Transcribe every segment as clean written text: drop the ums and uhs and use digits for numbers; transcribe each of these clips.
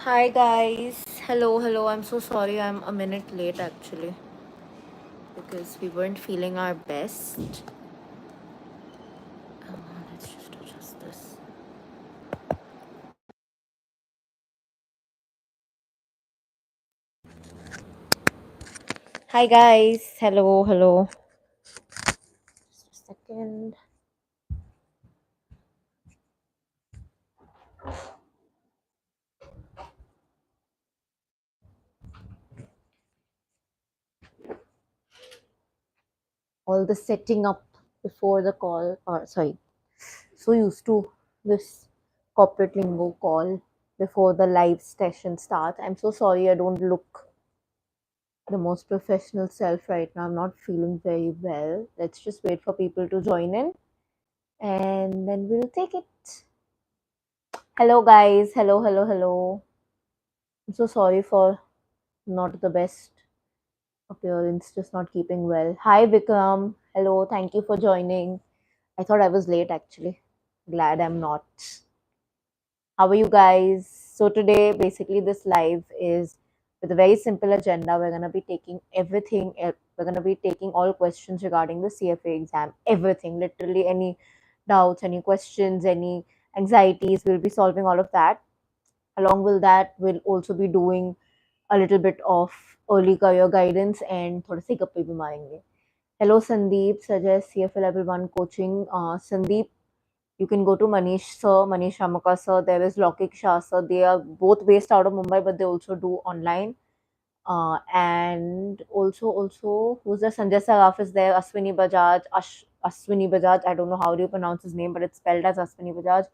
Hi guys. Hello. I'm so sorry I'm a minute late actually because we weren't feeling our best. Let's just adjust this. Hi guys. Hello. Just a second. All the setting up before the call, or sorry, so used to this corporate lingo call before the live session starts. I'm so sorry I don't look the most professional self right now. I'm not feeling very well. Let's just wait for people to join in and then we'll take it. Hello, guys. Hello. I'm so sorry for not the best appearance, just not keeping well. Hi, Vikram. Hello, thank you for joining. I thought I was late actually. Glad I'm not. How are you guys? So, today, basically, this live is with a very simple agenda. We're going to be taking everything, we're going to be taking all questions regarding the CFA exam, everything, literally any doubts, any questions, any anxieties. We'll be solving all of that. Along with that, we'll also be doing a little bit of early career guidance and थोड़े से गप्पे भी मारेंगे. Hello Sandeep, suggest CFA Level 1 coaching. Sandeep, you can go to Manish sir, Manish Ramaka sir. There is Lokik Shah sir. They are both based out of Mumbai, but they also do online. And also, who's there? Sanjay Saraf is there. Aswini Bajaj, Aswini Bajaj. I don't know how do you pronounce his name, but it's spelled as Aswini Bajaj.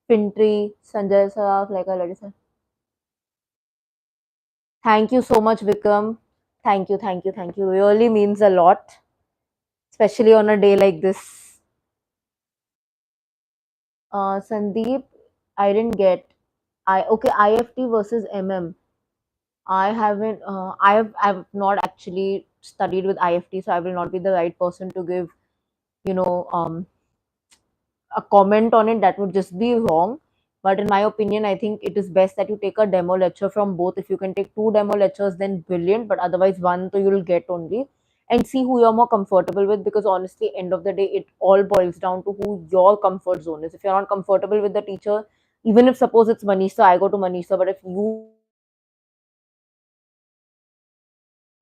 Pintri, Sanjay Saraf, like I already said. Thank you so much, Vikram. Thank you. Really means a lot, especially on a day like this. Sandeep, I didn't get. Okay, IFT versus MM. I haven't. I've not actually studied with IFT, so I will not be the right person to give you know a comment on it. That would just be wrong. But in my opinion, I think it is best that you take a demo lecture from both. If you can take two demo lectures, then brilliant. But otherwise, one so you'll get only, and see who you're more comfortable with. Because honestly, end of the day, it all boils down to who your comfort zone is. If you're not comfortable with the teacher, even if suppose it's Manisha, I go to Manisha. But if you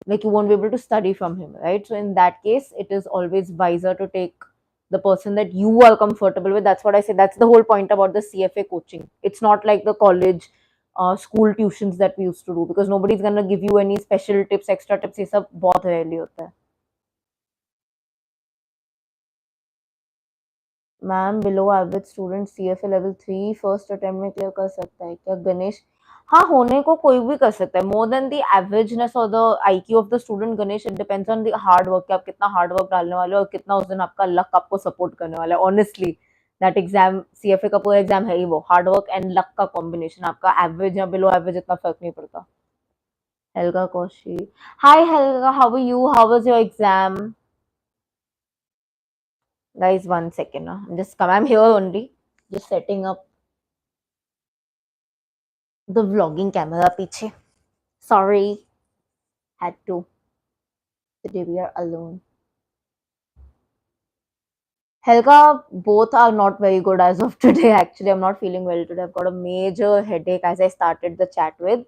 like, you won't be able to study from him, right? So in that case, it is always wiser to take the person that you are comfortable with. That's what I say. That's the whole point about the CFA coaching. It's not like the college school tuitions that we used to do, because nobody's going to give you any special tips, extra tips. ये सब बहुत rarely होता है. Ma'am below average student CFA level 3 first attempt में clear कर सकता है क्या गणेश? हाँ, होने को कोई भी कर सकता है. मोर देन द एवरेजनेस और the IQ of the student Ganesh, it depends on the hard work कि आप कितना हार्ड वर्क डालने वाले हो और कितना उस दिन आपका लक आपको सपोर्ट करने वाला है. ऑनेस्टली दैट एग्जाम, CFA का पूरा एग्जाम है ही वो हार्ड वर्क एंड लक का कॉम्बिनेशन. आपका एवरेज या बिलो एवरेज इतना फर्क नहीं पड़ता. Helga Koshi. Hi Helga, how are you? How was your exam? Guys, 1 second. I'm here only. Just setting up the vlogging camera पीछे. Sorry, had to. Today we are alone. Helga, both are not very good as of today. Actually, I'm not feeling well today. I've got a major headache as I started the chat with.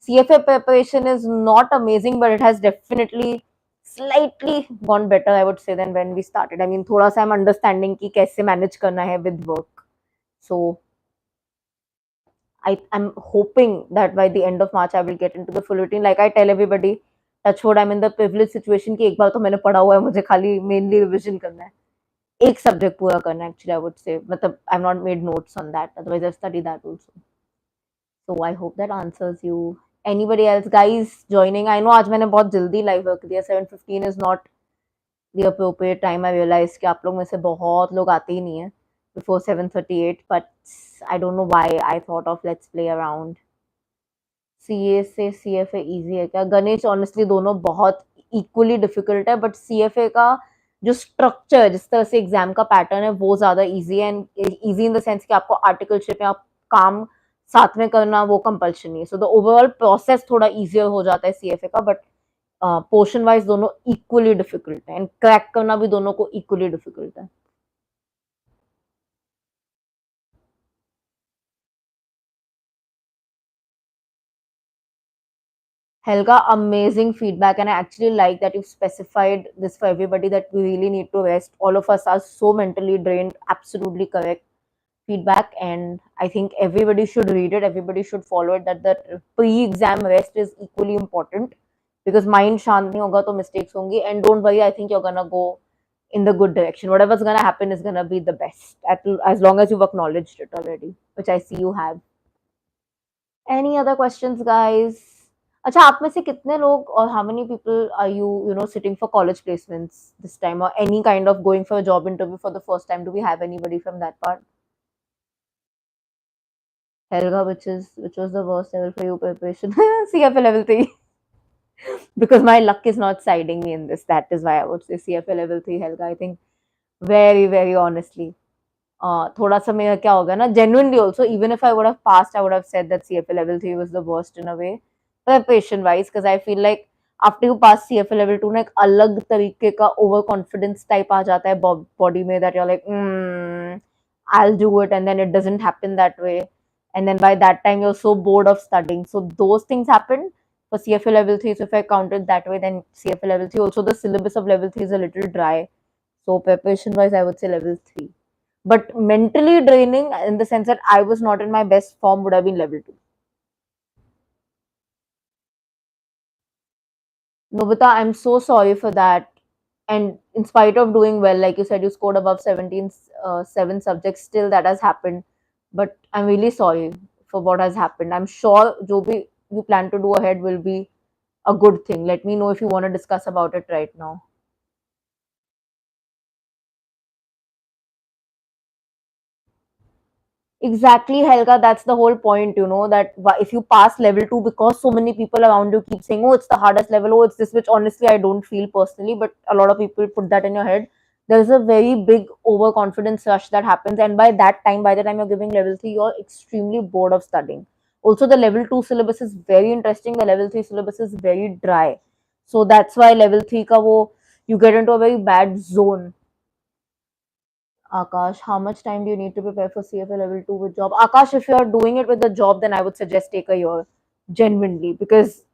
CFA preparation is not amazing, but it has definitely slightly gone better, I would say, than when we started. I mean, thoda sa I'm understanding कि कैसे manage करना है with work. So I'm hoping that by the end of March I will get into the full routine. Like I tell everybody, touch wood, I'm in the privileged situation कि एक बार तो मैंने पढ़ा हुआ है, मुझे खाली mainly revision करना है. एक सब्जेक्ट पूरा करना है actually, I would say. मतलब I've not made notes on that. Otherwise I've studied that also. So I hope that answers you. Anybody else, guys, joining? I know आज मैंने बहुत जल्दी live work दिया. 7:15 is not the appropriate time. I realized कि आप लोग में से बहुत लोग आते ही नहीं है before 7:38. But I don't know why I thought of let's play around. CA से CFA easy है क्या? गणेश, ऑनेस्टली दोनों बहुत इक्वली डिफिकल्ट है, बट CFA का जो स्ट्रक्चर, जिस तरह से एग्जाम का पैटर्न है, वो ज्यादा इजी है. And easy in the sense कि आपको आर्टिकलशिप में आप काम साथ में करना वो कंपल्शन नहीं है. सो द ओवरऑल प्रोसेस थोड़ा ईजियर हो जाता है सीएफए का, बट पोर्शन वाइज दोनों इक्वली डिफिकल्ट है, एंड क्रैक करना भी दोनों को इक्वली डिफिकल्ट है. Helga, amazing feedback, and I actually like that you've specified this for everybody that we really need to rest. All of us are so mentally drained. Absolutely correct feedback, and I think everybody should read it. Everybody should follow it. That the pre-exam rest is equally important, because mind shant nahi hoga to mistakes hongi. And don't worry, I think you're gonna go in the good direction. Whatever's gonna happen is gonna be the best, as long as you've acknowledged it already, which I see you have. Any other questions, guys? अच्छा, आप में से कितने लोग, or how many people are you, sitting for college placements this time, or any kind of going for a job interview for the first time? Do we have anybody from that part? Helga, which was the worst level for you preparation? CFA level 3. Because my luck is not siding me in this. That is why I would say CFA level 3, Helga. I think very, very honestly. थोड़ा सा मेरा क्या होगा ना, genuinely also, even if I would have passed, I would have said that CFA level 3 was the worst in a way, preparation wise, because I feel like after you pass CFA level 2 ना एक अलग तरीके का over confidence type आ जाता है body में, that you're like, I'll do it, and then it doesn't happen that way, and then by that time you're so bored of studying. So those things happen for CFA level 3. So if I count it that way, then CFA level 3, also the syllabus of level 3 is a little dry. So preparation wise, I would say level 3. But mentally draining in the sense that I was not in my best form would have been level 2. Nobita, I'm so sorry for that. And in spite of doing well, like you said, you scored above 17, 7 subjects, still that has happened. But I'm really sorry for what has happened. I'm sure jo bhi you plan to do ahead will be a good thing. Let me know if you want to discuss about it right now. Exactly, Helga. That's the whole point, that if you pass level 2, because so many people around you keep saying, oh, it's the hardest level, oh, it's this, which honestly I don't feel personally, but a lot of people put that in your head. There's a very big overconfidence rush that happens. And by the time you're giving level 3, you're extremely bored of studying. Also, the level 2 syllabus is very interesting. The level 3 syllabus is very dry. So that's why level 3 ka wo, you get into a very bad zone. Akash, how much time do you need to prepare for CFA level 2 with job? Akash, if you're doing it with the job, then I would suggest take a year, genuinely, because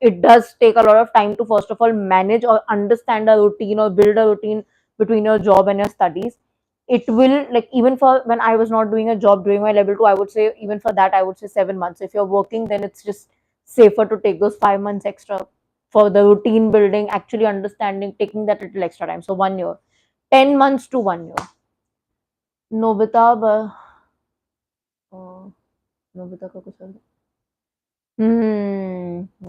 it does take a lot of time to, first of all, manage or understand a routine or build a routine between your job and your studies. It will, like, even for when I was not doing a job during my level 2, I would say, even for that, I would say 7 months. If you're working, then it's just safer to take those 5 months extra for the routine building, actually understanding, taking that little extra time. So 1 year, 10 months to 1 year. Nobita Nobita का कुछ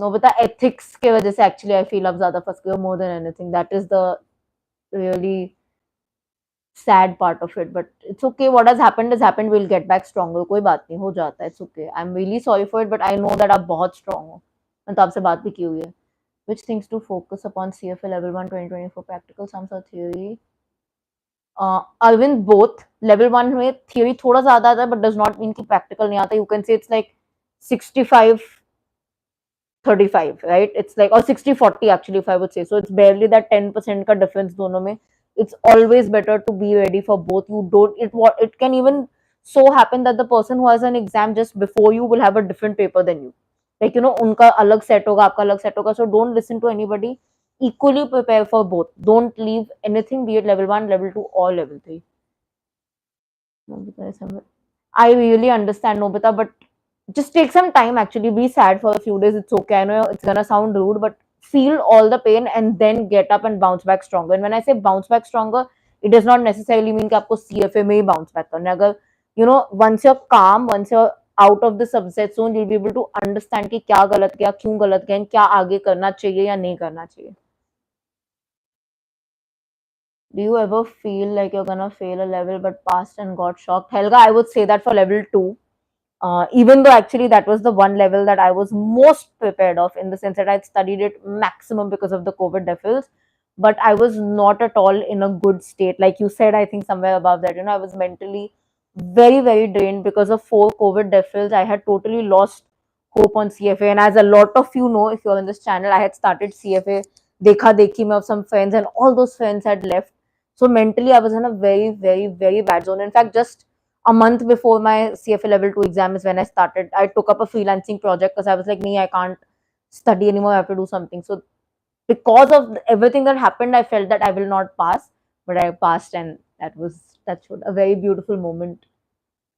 Nobita ethics के वजह से actually I feel अब ज्यादा फंस गई more than anything. That is the really sad part of it, but it's okay. What has happened is happened. Will get back stronger. कोई बात नहीं, हो जाता है. It's okay. I am really sorry for it, but I know that आप बहुत strong हो. मैंने तो आपसे बात भी की हुई है. Which things to focus upon CFA level 1 2024 practical sums or theory? Arvind, both. Level 1 में theory थोड़ा ज़्यादा आता है, but does not mean कि practical नहीं आता. You can say it's like 65-35, right? It's like, or 60-40 actually, if I would say. So it's barely that 10% का difference दोनों में. It's always better to be ready for both. It can even so happen that the person who has an exam just before you will have a different paper than you. Like, उनका अलग set होगा, आपका अलग set होगा. So don't listen to anybody. Equally prepare for both. Don't leave anything, be it level 1, level 2, or level 3. I really understand, Nobita, but just take some time. Actually, be sad for a few days. It's okay. I know it's gonna sound rude, but feel all the pain and then get up and bounce back stronger. And when I say bounce back stronger, it does not necessarily mean कि आपको CFA में ही bounce back करना है. अगर once you're calm, once you're out of the subset zone, you'll be able to understand कि क्या गलत किया, क्यों गलत किया, क्या आगे करना चाहिए या नहीं करना चाहिए. Do you ever feel like you're gonna fail a level but passed and got shocked? Helga, I would say that for level 2. Even though actually that was the one level that I was most prepared of, in the sense that I'd studied it maximum because of the COVID devils, but I was not at all in a good state. Like you said, I think somewhere above that, I was mentally very, very drained because of 4 COVID deferrals. I had totally lost hope on CFA. And as a lot of you know, if you're in this channel, I had started CFA Dekha Dekhi me of some friends, and all those friends had left. So mentally, I was in a very, very, very bad zone. In fact, just a month before my CFA Level 2 exam is when I started. I took up a freelancing project because I was like, me, I can't study anymore. I have to do something. So because of everything that happened, I felt that I will not pass, but I passed, and that showed a very beautiful moment.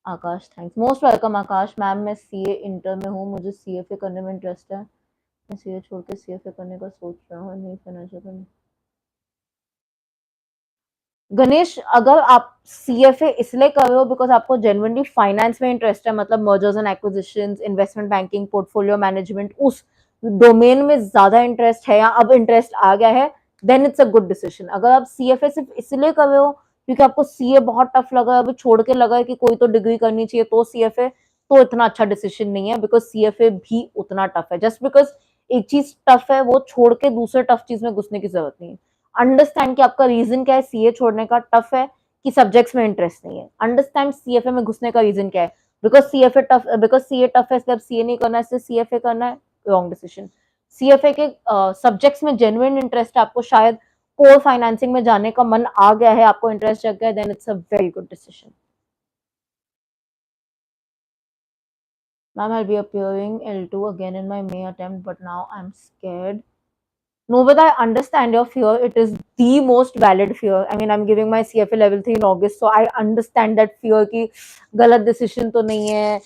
Akash thanks most welcome Akash ma'am मैं CA inter में हूँ मुझे CFA करने में interest है मैं CA छोड़ के सीएफए करने का सोच रहा हूँ नहीं फाइनेंशियल गणेश अगर आप सीएफए इसलिए कर रहे हो बिकॉज आपको जेन्युइनली फाइनेंस में इंटरेस्ट है मतलब mergers and acquisitions investment banking portfolio management उस डोमेन में ज्यादा इंटरेस्ट है या अब इंटरेस्ट आ गया है then it's a good decision अगर आप सीएफए सिर्फ इसलिए कर रहे हो क्योंकि आपको सीए बहुत टफ लगा है अभी छोड़ के लगा है कि कोई तो डिग्री करनी चाहिए तो सीएफए तो इतना अच्छा डिसीजन नहीं है बिकॉज सीएफए भी उतना टफ है जस्ट बिकॉज एक चीज टफ है वो छोड़ के दूसरे टफ चीज में घुसने की जरूरत नहीं है अंडरस्टैंड कि आपका रीजन क्या है सीए छोड़ने का टफ है कि सब्जेक्ट्स में इंटरेस्ट नहीं है अंडरस्टैंड सीएफए में घुसने का रीजन क्या है बिकॉज सीए टफ है इसलिए अब सीए नहीं करना है इसलिए सीएफए करना है रॉन्ग डिसीजन सीएफए के सब्जेक्ट्स में जेन्युइन इंटरेस्ट है आपको शायद कोर फाइनेंसिंग में जाने का मन आ गया है आपको इंटरेस्ट जग गया then it's a very good decision ma'am I be appearing L2 again in my May attempt but now I'm scared. No, but I understand your fear. It is the most valid fear. I mean, I'm giving my CFA level 3 in August, so I understand that fear कि गलत decision तो नहीं है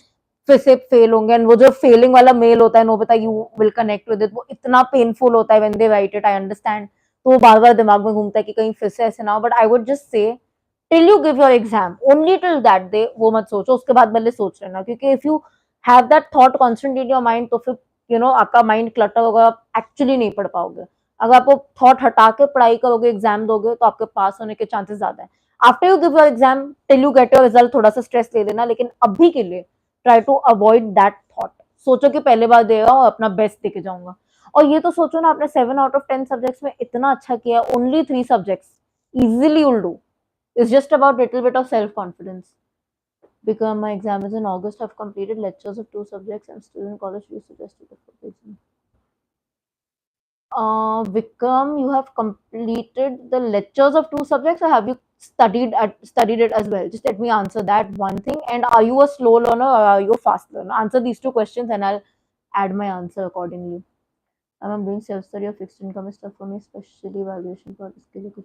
फिर से fail होंगे and वो जो फेलिंग वाला मेल होता है नो बता you will connect with it वो इतना पेनफुल होता है when they right it I understand तो वो बार बार दिमाग में घूमता है कि कहीं फिर से ऐसे ना हो but I would just say till you give your exam only till that day वो मत सोचो उसके बाद भले सोच लेना क्योंकि if you have that thought constant in your mind तो फिर आपका माइंड क्लटर होगा आप एक्चुअली नहीं पढ़ पाओगे अगर आप वो थॉट हटा के पढ़ाई करोगे एग्जाम दोगे तो आपके पास होने के चांसेस ज्यादा है after you give your exam till you get your result थोड़ा सा स्ट्रेस ले लेना लेकिन अभी के लिए try to avoid that thought सोचो कि पहले बार दे रहा हूँ अपना बेस्ट देके जाऊंगा और ये तो सोचो ना आपने 7 out of 10 सब्जेक्ट्स में इतना अच्छा किया only 3 subjects easily you'll do it's just about little bit of self confidence because my exam is in August. I've completed lectures of 2 subjects. I'm still in college. You suggested the exam. Vikram, you have completed the lectures of 2 subjects, or have you studied it as well? Just let me answer that one thing. And are you a slow learner or are you a fast learner? Answer these 2 questions, and I'll add my answer accordingly. I'm doing self study of fixed income stuff for me, especially valuation for this.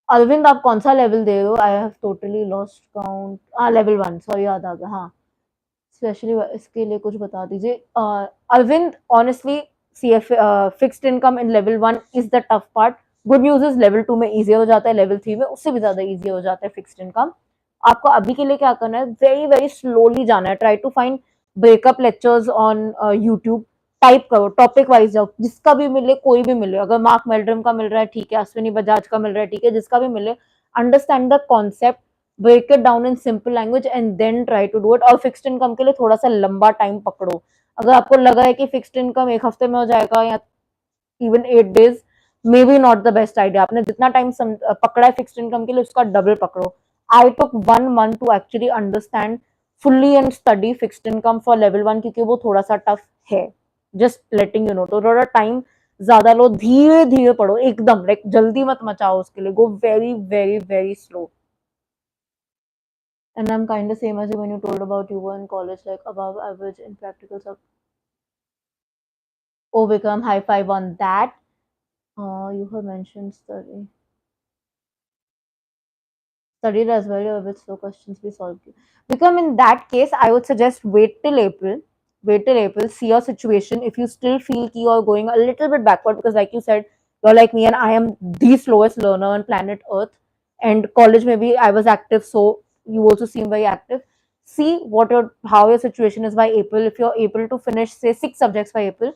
Arvind आप कौन सा level दे रहे हो I have totally lost count हाँ level 1 sorry याद आ गया हाँ स्पेशली इसके लिए कुछ बता दीजिए Arvind honestly CF fixed income in level 1 is the tough part good news is level 2 में इजी हो जाता है लेवल 3 में उससे भी ज्यादा इजी हो जाता है फिक्स्ड इनकम आपको अभी के लिए क्या करना है वेरी वेरी स्लोली जाना है try to find breakup lectures on YouTube type करो टॉपिक वाइज जाओ जिसका भी मिले कोई भी मिले अगर मार्क मेल्ड्रम का मिल रहा है ठीक है अश्विनी बजाज का मिल रहा है ठीक है जिसका भी मिले understand the concept break it down in simple language and then try to do it और फिक्स्ड इनकम के लिए थोड़ा सा लंबा टाइम पकड़ो अगर आपको लगा है कि फिक्स्ड इनकम एक हफ्ते में हो जाएगा या even 8 days may be not the best idea आपने जितना टाइम पकड़ा है फिक्स्ड इनकम के लिए उसका डबल पकड़ो I took 1 month to actually understand fully and study fixed income for level 1 क्योंकि वो थोड़ा सा टफ है जस्ट लेटिंग यू नो तो थोड़ा टाइम ज्यादा लो धीरे धीरे पढ़ो एकदम लाइक जल्दी मत मचाओ उसके लिए go very very very slow and I'm kind of same as you when you told about you were in college like above average in practical sub oh become high five on that you have mentioned studied as well with slow questions be solved become in that case I would suggest wait till April see your situation if you still feel key or going a little bit backward because like you said you're like me and I am the slowest learner on planet earth and college maybe I was active so you also seem very active see what your how your situation is by April if you're able to finish say 6 subjects by April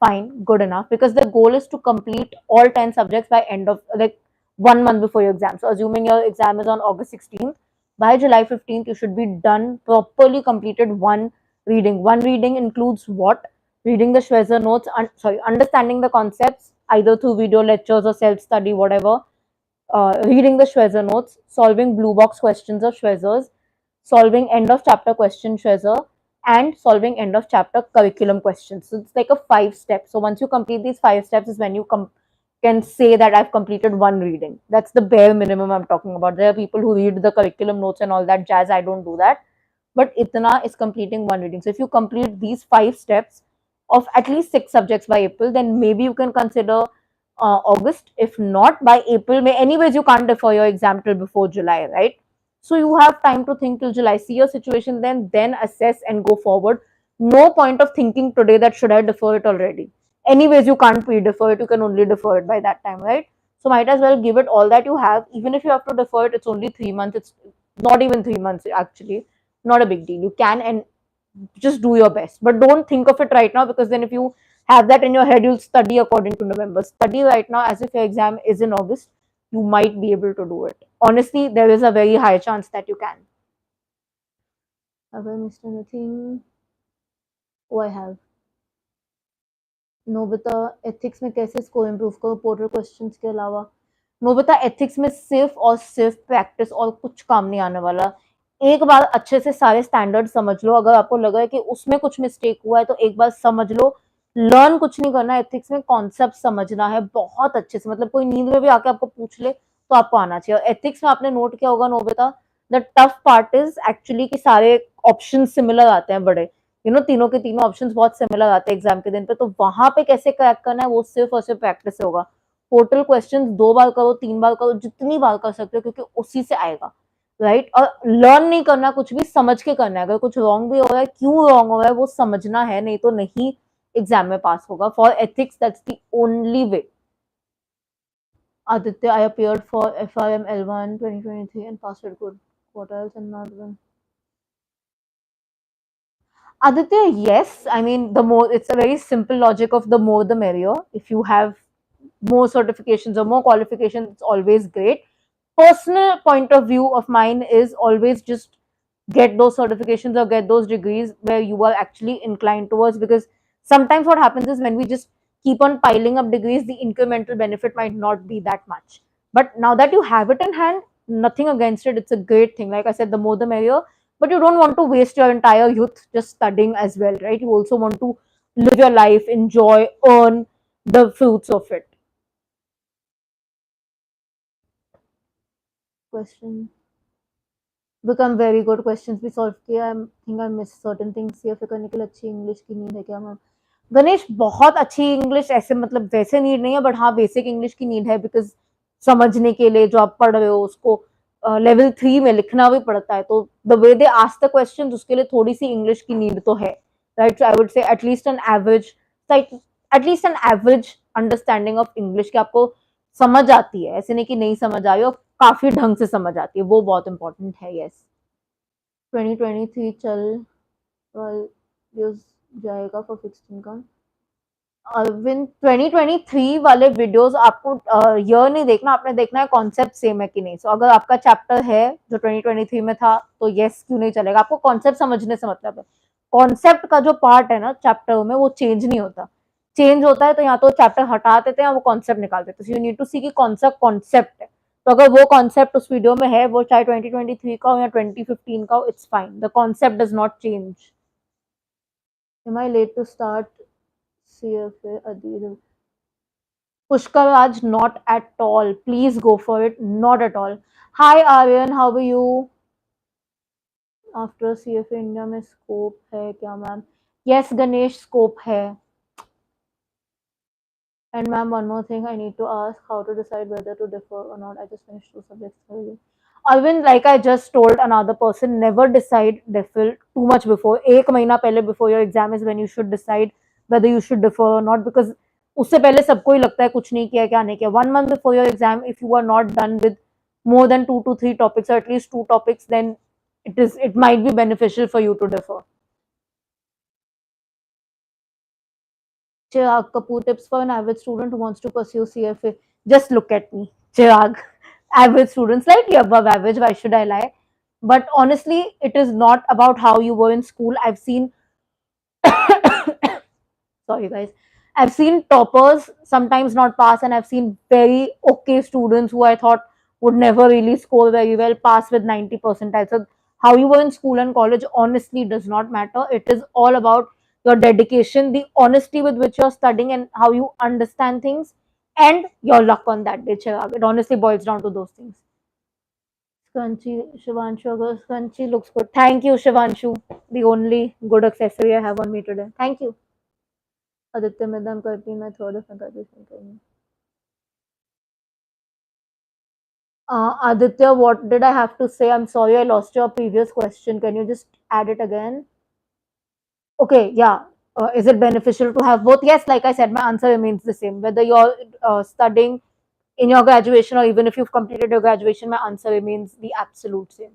fine good enough because the goal is to complete all 10 subjects by end of like 1 month before your exam. So assuming your exam is on August 16th, by July 15th, you should be done, properly completed one reading. One reading includes what? Reading the Schwezer notes, understanding the concepts either through video lectures or self-study, whatever. Reading the Schwezer notes, solving blue box questions of Schwezer's, solving end of chapter question treasure, and solving end of chapter curriculum questions. So it's like a 5 step. So once you complete these 5 steps is when you can say that I've completed one reading. That's the bare minimum I'm talking about. There are people who read the curriculum notes and all that jazz. I don't do that. But itna is completing one reading. So if you complete these 5 steps of at least 6 subjects by April, then maybe you can consider August. If not by April, May. Anyways, you can't defer your exam till before July, right? So you have time to think till July. See your situation, then assess and go forward. No point of thinking today that should I defer it already. Anyways, you can't pre-defer it. You can only defer it by that time, right? So might as well give it all that you have. Even if you have to defer it, it's only 3 months. It's not even 3 months actually. Not a big deal. You can and just do your best, but don't think of it right now, because then if you have that in your head, you'll study according to November. Study right now as if your exam is in August. You might be able to do it. Honestly, there is a very high chance that you can. Have I missed anything? Oh, I have. Nobita ethics में कैसे score improve करो portal questions के अलावा? Nobita ethics में सिर्फ और सिर्फ practice और कुछ काम नहीं आने वाला. एक बार अच्छे से सारे स्टैंडर्ड समझ लो. अगर आपको लग रहा है कि उसमें कुछ मिस्टेक हुआ है तो एक बार समझ लो. लर्न कुछ नहीं करना. एथिक्स में कॉन्सेप्ट समझना है बहुत अच्छे से. मतलब कोई नींद में भी आके आपको पूछ ले तो आपको आना चाहिए. और एथिक्स में आपने नोट किया होगा Nobita, the tough part is actually कि सारे ऑप्शन सिमिलर आते हैं बड़े. तीनों के तीनों ऑप्शंस बहुत सिमिलर आते हैं एग्जाम के दिन पे. तो वहां पे कैसे क्रैक करना है वो सिर्फ और सिर्फ प्रैक्टिस से होगा. पोर्टल क्वेश्चंस 2 बार करो, 3 बार करो, जितनी बार कर सकते हो, क्योंकि उसी से आएगा, राइट? और लर्न नहीं करना, कुछ भी समझ के करना है. अगर कुछ रॉन्ग भी हो रहा है, क्यों रॉन्ग हो रहा है वो समझना है, नहीं तो नहीं एग्जाम में पास होगा. For ethics that's the only way. Aditya, I appeared for FRM L1 2023 and passed it good. What else and not one? Aditya, yes. I mean, the more, it's a very simple logic of the more the merrier. If you have more certifications or more qualifications, it's always great. Personal point of view of mine is always just get those certifications or get those degrees where you are actually inclined towards, because sometimes what happens is when we just keep on piling up degrees, the incremental benefit might not be that much. But now that you have it in hand, nothing against it. It's a great thing. Like I said, the more the merrier. But you don't want to waste your entire youth just studying as well, right? You also want to live your life, enjoy, earn the fruits of it. Question. Become very good. Questions भी solve किया. I think I missed certain things. CFA करने के लिए अच्छी English की need है क्या ma'am? Ganesh, बहुत अच्छी इंग्लिश ऐसे मतलब वैसे नीड नहीं है, बट हाँ बेसिक इंग्लिश की नीड है, बिकॉज समझने के लिए जो आप पढ़ रहे हो उसको लेवल 3 में लिखना भी पड़ता है. तो the way they ask the question, उसके लिए थोड़ी सी इंग्लिश की नीड तो है, right? I would say at least an average understanding of English, कि आपको समझ आती है, ऐसे नहीं कि नहीं समझ आ रही हो, काफी ढंग से समझ आती है, वो बहुत इंपॉर्टेंट है. यस. 2023 चल जाएगा फॉर फिक्स्ड इनकम. अरविंद, 2023 वाले वीडियोस आपको ईयर नहीं देखना, आपने देखना है कॉन्सेप्ट सेम है कि नहीं. सो अगर आपका चैप्टर है जो 2023 में था तो यस क्यों नहीं चलेगा. आपको कॉन्सेप्ट समझने से मतलब है. कॉन्सेप्ट का जो पार्ट है ना चैप्टर में, वो चेंज नहीं होता. चेंज होता है तो या तो चैप्टर हटा देते हैं या वो कॉन्सेप्ट निकाल देते हैं. यू नीड टू सी कि कौन सा कॉन्सेप्ट है. तो अगर वो कॉन्सेप्ट उस वीडियो में है, वो चाहे 2023 का हो या 2015 का हो, it's fine. The concept does not change. Am I late to start CFA Adil? Pushkar Raj, not at all. Please go for it. Not at all. Hi Aryan, how are you? After CFA India में scope है क्या ma'am? Yes Ganesh, scope है. And ma'am, one more thing I need to ask, how to decide whether to defer or not. I just finished 2 subjects earlier. Alvin, like I just told another person, never decide defer too much before. एक महीना पहले before your exam is when you should decide whether you should defer or not, because उससे पहले सबको ही लगता है कुछ नहीं किया, क्या नहीं किया. 1 month before your exam, if you are not done with more than 2 to 3 topics, or at least 2 topics, then it might be beneficial for you to defer. Chirag Kapoor, tips for an average student who wants to pursue CFA. Just look at me, Chirag. Average student, slightly above average, why should I lie? But honestly, it is not about how you were in school. I've seen, sorry guys, I've seen toppers sometimes not pass, and I've seen very okay students who I thought would never really score very well pass with 90 percentile. So How you were in school and college honestly does not matter. It is all about your dedication, the honesty with which you're studying, and how you understand things, and your luck on that day, Chirag. It honestly boils down to those things. Scrunchie, Shivanshu, Agar Scrunchie looks good. Thank you, Shivanshu. The only good accessory I have on me today. Thank you. Aditya Midam करती मैं third of graduation. Aditya, what did I have to say? I'm sorry I lost your previous question. Can you just add it again? Okay, yeah. Is it beneficial to have both? Yes, like I said, my answer remains the same. Whether you're studying in your graduation or even if you've completed your graduation, my answer remains the absolute same.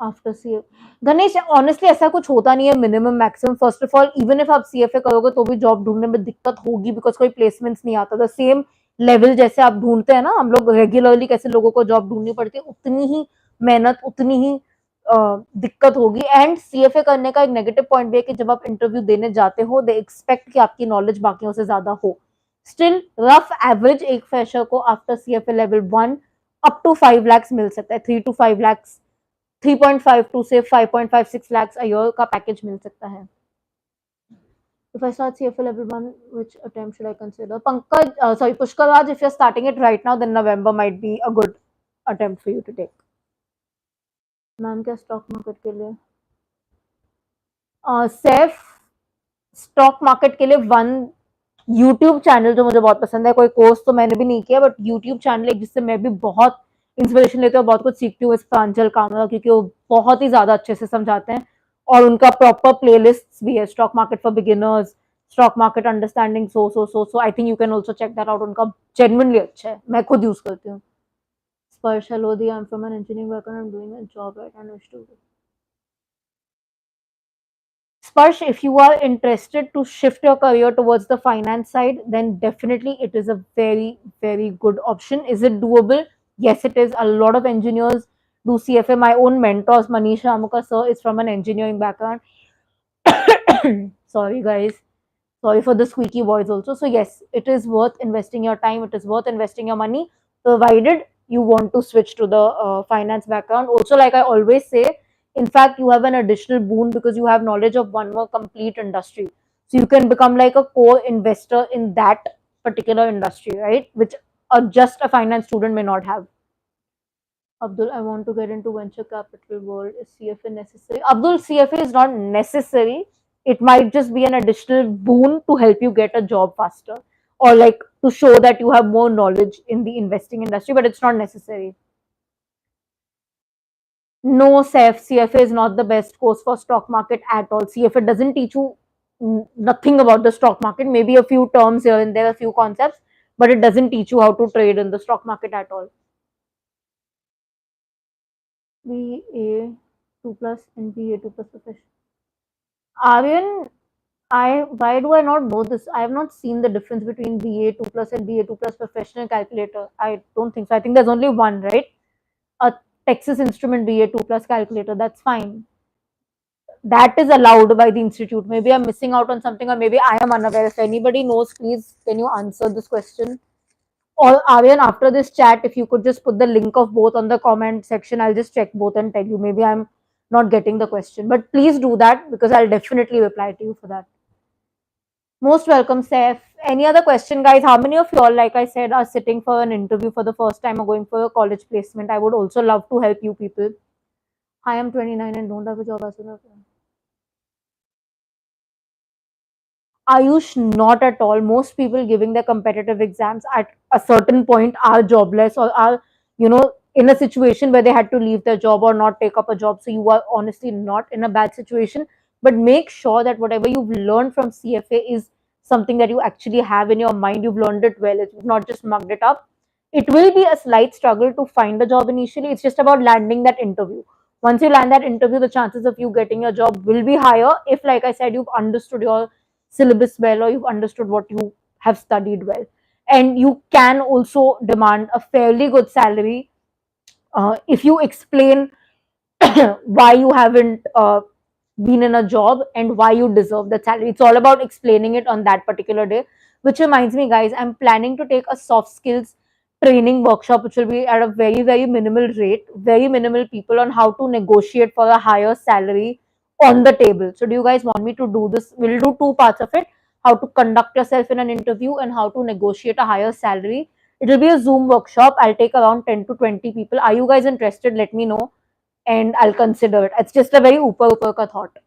After see Ganesh honestly ऐसा कुछ होता नहीं है minimum maximum first of all even if आप CFA करोगे तो भी job ढूंढने में दिक्कत होगी बिकॉज कोई प्लेसमेंट्स नहीं आता द सेम लेवल जैसे आप ढूंढते हैं ना हम लोग रेगुलरली कैसे लोगों को जॉब ढूंढनी पड़ती है उतनी ही मेहनत उतनी ही दिक्कत होगी एंड सीएफए करने का एक नेगेटिव पॉइंट भी है कि जब आप इंटरव्यू देने जाते हो दे एक्सपेक्ट कि आपकी नॉलेज बाकियों से ज्यादा हो स्टिल रफ एवरेज एक फ्रेशर को after CFA level 1 up to 5 lakhs मिल सकता है 3 to 5 lakhs 3.52 से 5.56 lakhs a year का पैकेज मिल सकता है. If I start CFA level 1, which attempt should I consider? Pankaj, sorry, Pushkar Raj, if you're starting it right now, then November might be a good attempt for you to take. Ma'am क्या stock market के लिए safe stock market के लिए one YouTube channel जो मुझे बहुत पसंद है कोई कोर्स तो मैंने भी नहीं किया बट यूट्यूब चैनल है जिससे मैं भी बहुत इंस्पिरेशन लेती हूँ बहुत कुछ सीखती हूँ इस प्रांजल कामरा क्योंकि वो बहुत ही ज्यादा अच्छे से समझाते हैं और उनका प्रॉपर प्लेलिस्ट भी है stock market for beginners stock market understanding so I think you can also check that out उनका जेन्युइनली अच्छा है मैं खुद यूज करती हूँ Sparsh Lodhi I am from an engineering background I am doing a job right and wish to Sparsh, if you are interested to shift your career towards the finance side, then definitely it is a very, very good option. Is it doable? Yes, it is. A lot of engineers do CFA. My own mentors, Manisha Amuka sir, is from an engineering background. Sorry, guys. Sorry for the squeaky voice also. So yes, it is worth investing your time. It is worth investing your money, provided you want to switch to the finance background. Also, like I always say, in fact, you have an additional boon because you have knowledge of one more complete industry. So you can become like a core investor in that particular industry, right? Which just a finance student may not have. Abdul, I want to get into venture capital world. Is CFA necessary? Abdul, CFA is not necessary. It might just be an additional boon to help you get a job faster or like to show that you have more knowledge in the investing industry, but it's not necessary. No, CFA is not the best course for stock market at all. CFA doesn't teach you nothing about the stock market, maybe a few terms here and there, a few concepts, but it doesn't teach you how to trade in the stock market at all. BA 2 plus and BA 2 plus profession. Aryan, why do I not know this? I have not seen the difference between BA 2 plus and BA 2 plus professional calculator. I don't think so. I think there's only one, right? A Texas Instrument BA 2 plus calculator. That's fine. That is allowed by the institute. Maybe I'm missing out on something, or maybe I am unaware. If anybody knows, please can you answer this question? Or Aryan, after this chat, if you could just put the link of both on the comment section, I'll just check both and tell you. Maybe I'm not getting the question, but please do that because I'll definitely reply to you for that. Most welcome, Seth. Any other question, guys? How many of y'all, like I said, are sitting for an interview for the first time or going for a college placement? I would also love to help you people. I am 29 and don't have a job as soon as Ayush, not at all. Most people giving their competitive exams at a certain point are jobless or are, in a situation where they had to leave their job or not take up a job. So you are honestly not in a bad situation. But make sure that whatever you've learned from CFA is something that you actually have in your mind. You've learned it well. You've not just mugged it up. It will be a slight struggle to find a job initially. It's just about landing that interview. Once you land that interview, the chances of you getting a job will be higher if, like I said, you've understood your syllabus well or you've understood what you have studied well. And you can also demand a fairly good salary if you explain why you haven't been in a job and why you deserve that salary. It's all about explaining it on that particular day. Which reminds me, guys, I'm planning to take a soft skills training workshop which will be at a very very minimal rate, very minimal people, on how to negotiate for a higher salary on the table. So do you guys want me to do this? We'll do two parts of it: how to conduct yourself in an interview and how to negotiate a higher salary. It will be a Zoom workshop. I'll take around 10 to 20 people. Are you guys interested? Let me know and I'll consider it. It's just a very upper ka thought.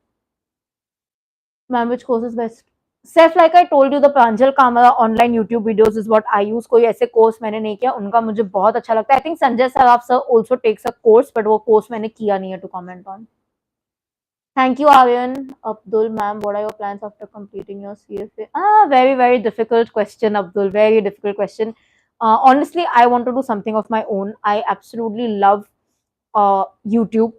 Ma'am, which course is best? Seth, like I told you, the Pranjal Kamara online YouTube videos is what I use. कोई ऐसे course मैंने नहीं किया, उनका मुझे बहुत अच्छा लगता है. I think Sanjay Saraf sir also takes a course, but वो कोर्स मैंने किया नहीं है to comment on. Thank you, Aryan. Abdul, ma'am, what are your plans after completing your CFA? Very, very difficult question, Abdul. Very difficult question. Honestly, I want to do something of my own. I absolutely love YouTube.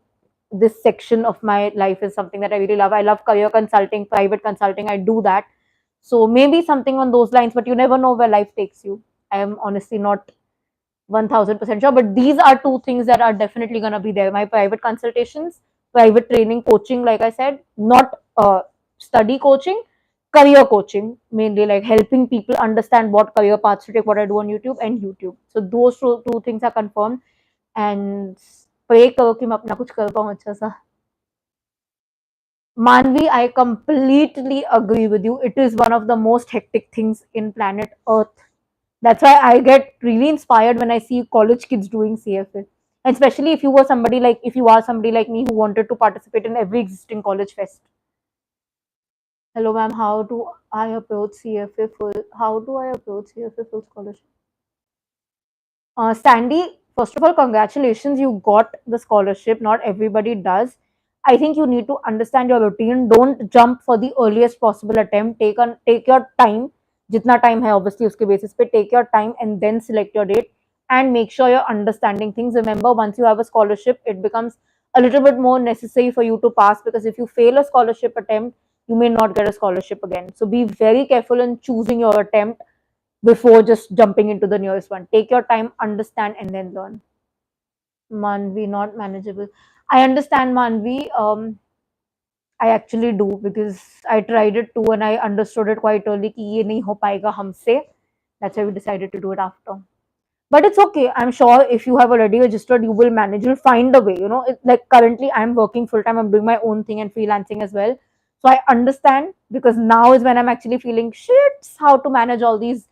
This section of my life is something that I really love. I love career consulting, private consulting. I do that. So maybe something on those lines, but you never know where life takes you. I am honestly not 1000% sure, but these are two things that are definitely going to be there: my private consultations, private training, coaching, like I said, not study coaching, career coaching, mainly like helping people understand what career paths to take, what I do on YouTube and YouTube. So those two things are confirmed. And pray करो कि मैं अपना कुछ कर पाऊँ अच्छा सा. Manvi, I completely agree with you. It is one of the most hectic things in planet Earth. That's why I get really inspired when I see college kids doing CFA. And especially if you were somebody like, if you are somebody like me who wanted to participate in every existing college fest. Hello, ma'am. How do I approach CFA full? How do I approach CFA full scholarship? Sandy, first of all, congratulations. You got the scholarship. Not everybody does. I think you need to understand your routine. Don't jump for the earliest possible attempt. Take your time. Jitna time hai, obviously, uske basis pe take your time and then select your date and make sure you're understanding things. Remember, once you have a scholarship, it becomes a little bit more necessary for you to pass, because if you fail a scholarship attempt, you may not get a scholarship again. So be very careful in choosing your attempt before just jumping into the nearest one. Take your time, understand, and then learn. Manvi, not manageable. I understand, Manvi. I actually do, because I tried it too and I understood it quite early कि ये नहीं हो पाएगा हमसे. That's why we decided to do it after. But it's okay. I'm sure if you have already registered, you will manage. You'll find a way. Like currently, I'm working full time. I'm doing my own thing and freelancing as well. So I understand, because now is when I'm actually feeling shit how to manage all these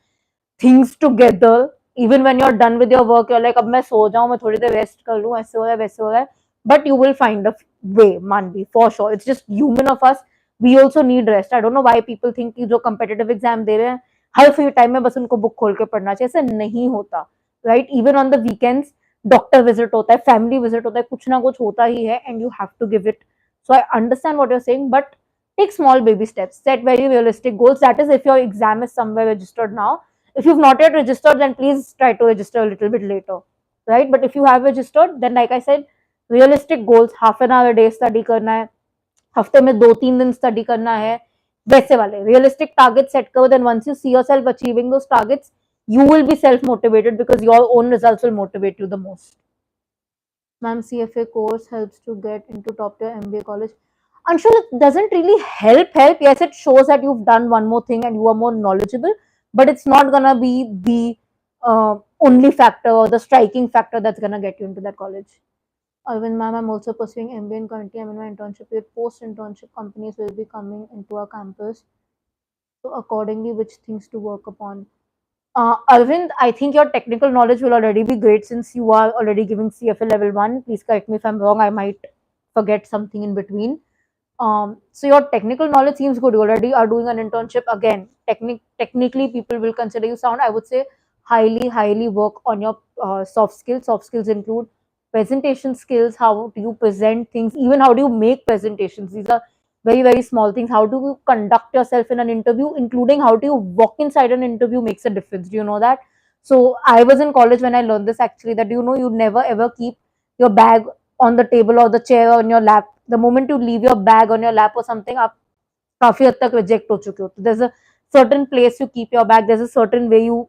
things together. Even when you're done with your work, you're like, अब मैं सो जाऊं, मैं थोड़ी देर rest कर लूं, ऐसे हो रहा है वैसे हो रहा है. But you will find a way, Manvi, for sure. It's just human of us. We also need rest. I don't know why people think कि जो competitive exam दे रहे हैं हर फ्री टाइम में बस उनको बुक खोल के पढ़ना चाहिए. ऐसे नहीं होता, right? Even on the weekends doctor visit होता है, फैमिली विजिट होता है, कुछ ना कुछ होता ही है, and you have to give it. So I understand what you are saying, but take small baby steps, set very realistic goals. That is, if your exam is somewhere registered now. If you've not yet registered, then please try to register a little bit later, right? But if you have registered, then like I said, realistic goals, half an hour a day study करना है, हफ्ते में 2-3 दिन study करना है, वैसे वाले realistic targets set करो. Then once you see yourself achieving those targets, you will be self motivated, because your own results will motivate you the most. Ma'am, CFA course helps to get into top tier MBA college. Anshul, it doesn't really help. Yes, it shows that you've done one more thing and you are more knowledgeable, but it's not gonna be the only factor or the striking factor that's gonna get you into that college. Arvind, ma'am, I'm also pursuing MBA and currently I'm in my internship. With post-internship companies will be coming into our campus. So accordingly, which things to work upon? Arvind, I think your technical knowledge will already be great since you are already giving CFA level 1. Please correct me if I'm wrong. I might forget something in between. So your technical knowledge seems good. You already are doing an internship. Again, technically, people will consider you sound. I would say highly work on your soft skills. Soft skills include presentation skills. How do you present things? Even how do you make presentations? These are very small things. How do you conduct yourself in an interview, including how do you walk inside an interview makes a difference. Do you know that? So I was in college when I learned this actually, that you never ever keep your bag on the table or the chair on your lap. The moment you leave your bag on your lap or something, आप काफी हद तक reject हो चुके हो. There's a certain place you keep your bag. There's a certain way you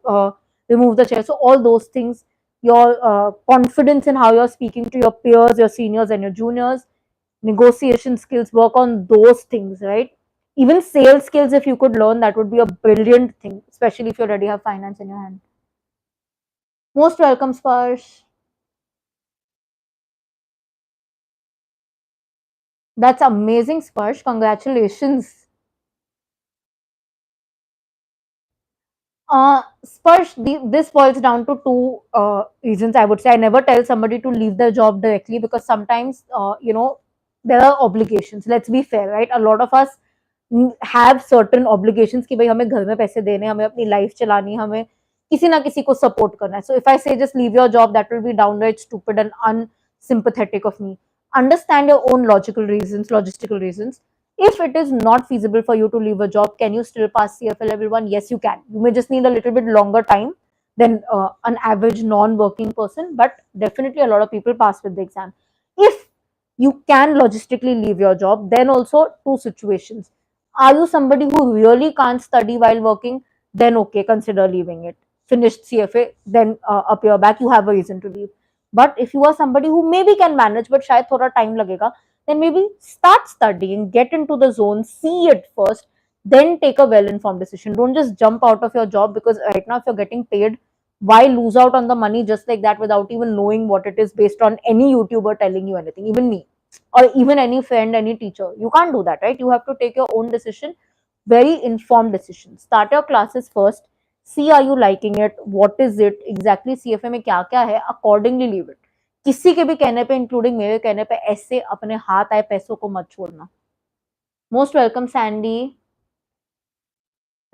remove the chair. So all those things, your confidence in how you're speaking to your peers, your seniors, and your juniors, negotiation skills, work on those things, right? Even sales skills, if you could learn, that would be a brilliant thing, especially if you already have finance in your hand. Most welcome, Sparsh. That's amazing, Sparsh. Congratulations. Sparsh, this boils down to two reasons. I would say I never tell somebody to leave their job directly because sometimes, there are obligations. Let's be fair, right? A lot of us have certain obligations कि भाई हमें घर में पैसे देने, हमें अपनी life चलानी, हमें किसी ना किसी को सपोर्ट करना है. So if I say just leave your job, that will be downright stupid and unsympathetic of me. Understand your own logical reasons, logistical reasons. If it is not feasible for you to leave a job, can you still pass CFA level 1? Yes, you can. You may just need a little bit longer time than an average non-working person, but definitely a lot of people pass with the exam. If you can logistically leave your job, then also two situations. Are you somebody who really can't study while working? Then okay, consider leaving it. Finished CFA, then appear back, you have a reason to leave. But if you are somebody who maybe can manage, but शायद थोड़ा time लगेगा, then maybe start studying, get into the zone, see it first, then take a well informed decision. Don't just jump out of your job because right now, if you're getting paid, why lose out on the money just like that without even knowing what it is based on any YouTuber telling you anything, even me, or even any friend, any teacher? You can't do that, right? You have to take your own decision, very informed decision. Start your classes first, see are you liking it, what is it exactly, CFA में क्या क्या है, accordingly leave it. किसी के भी कहने पे, including मेरे कहने पे, ऐसे अपने हाथ आए पैसों को मत छोड़ना. Most welcome Sandy.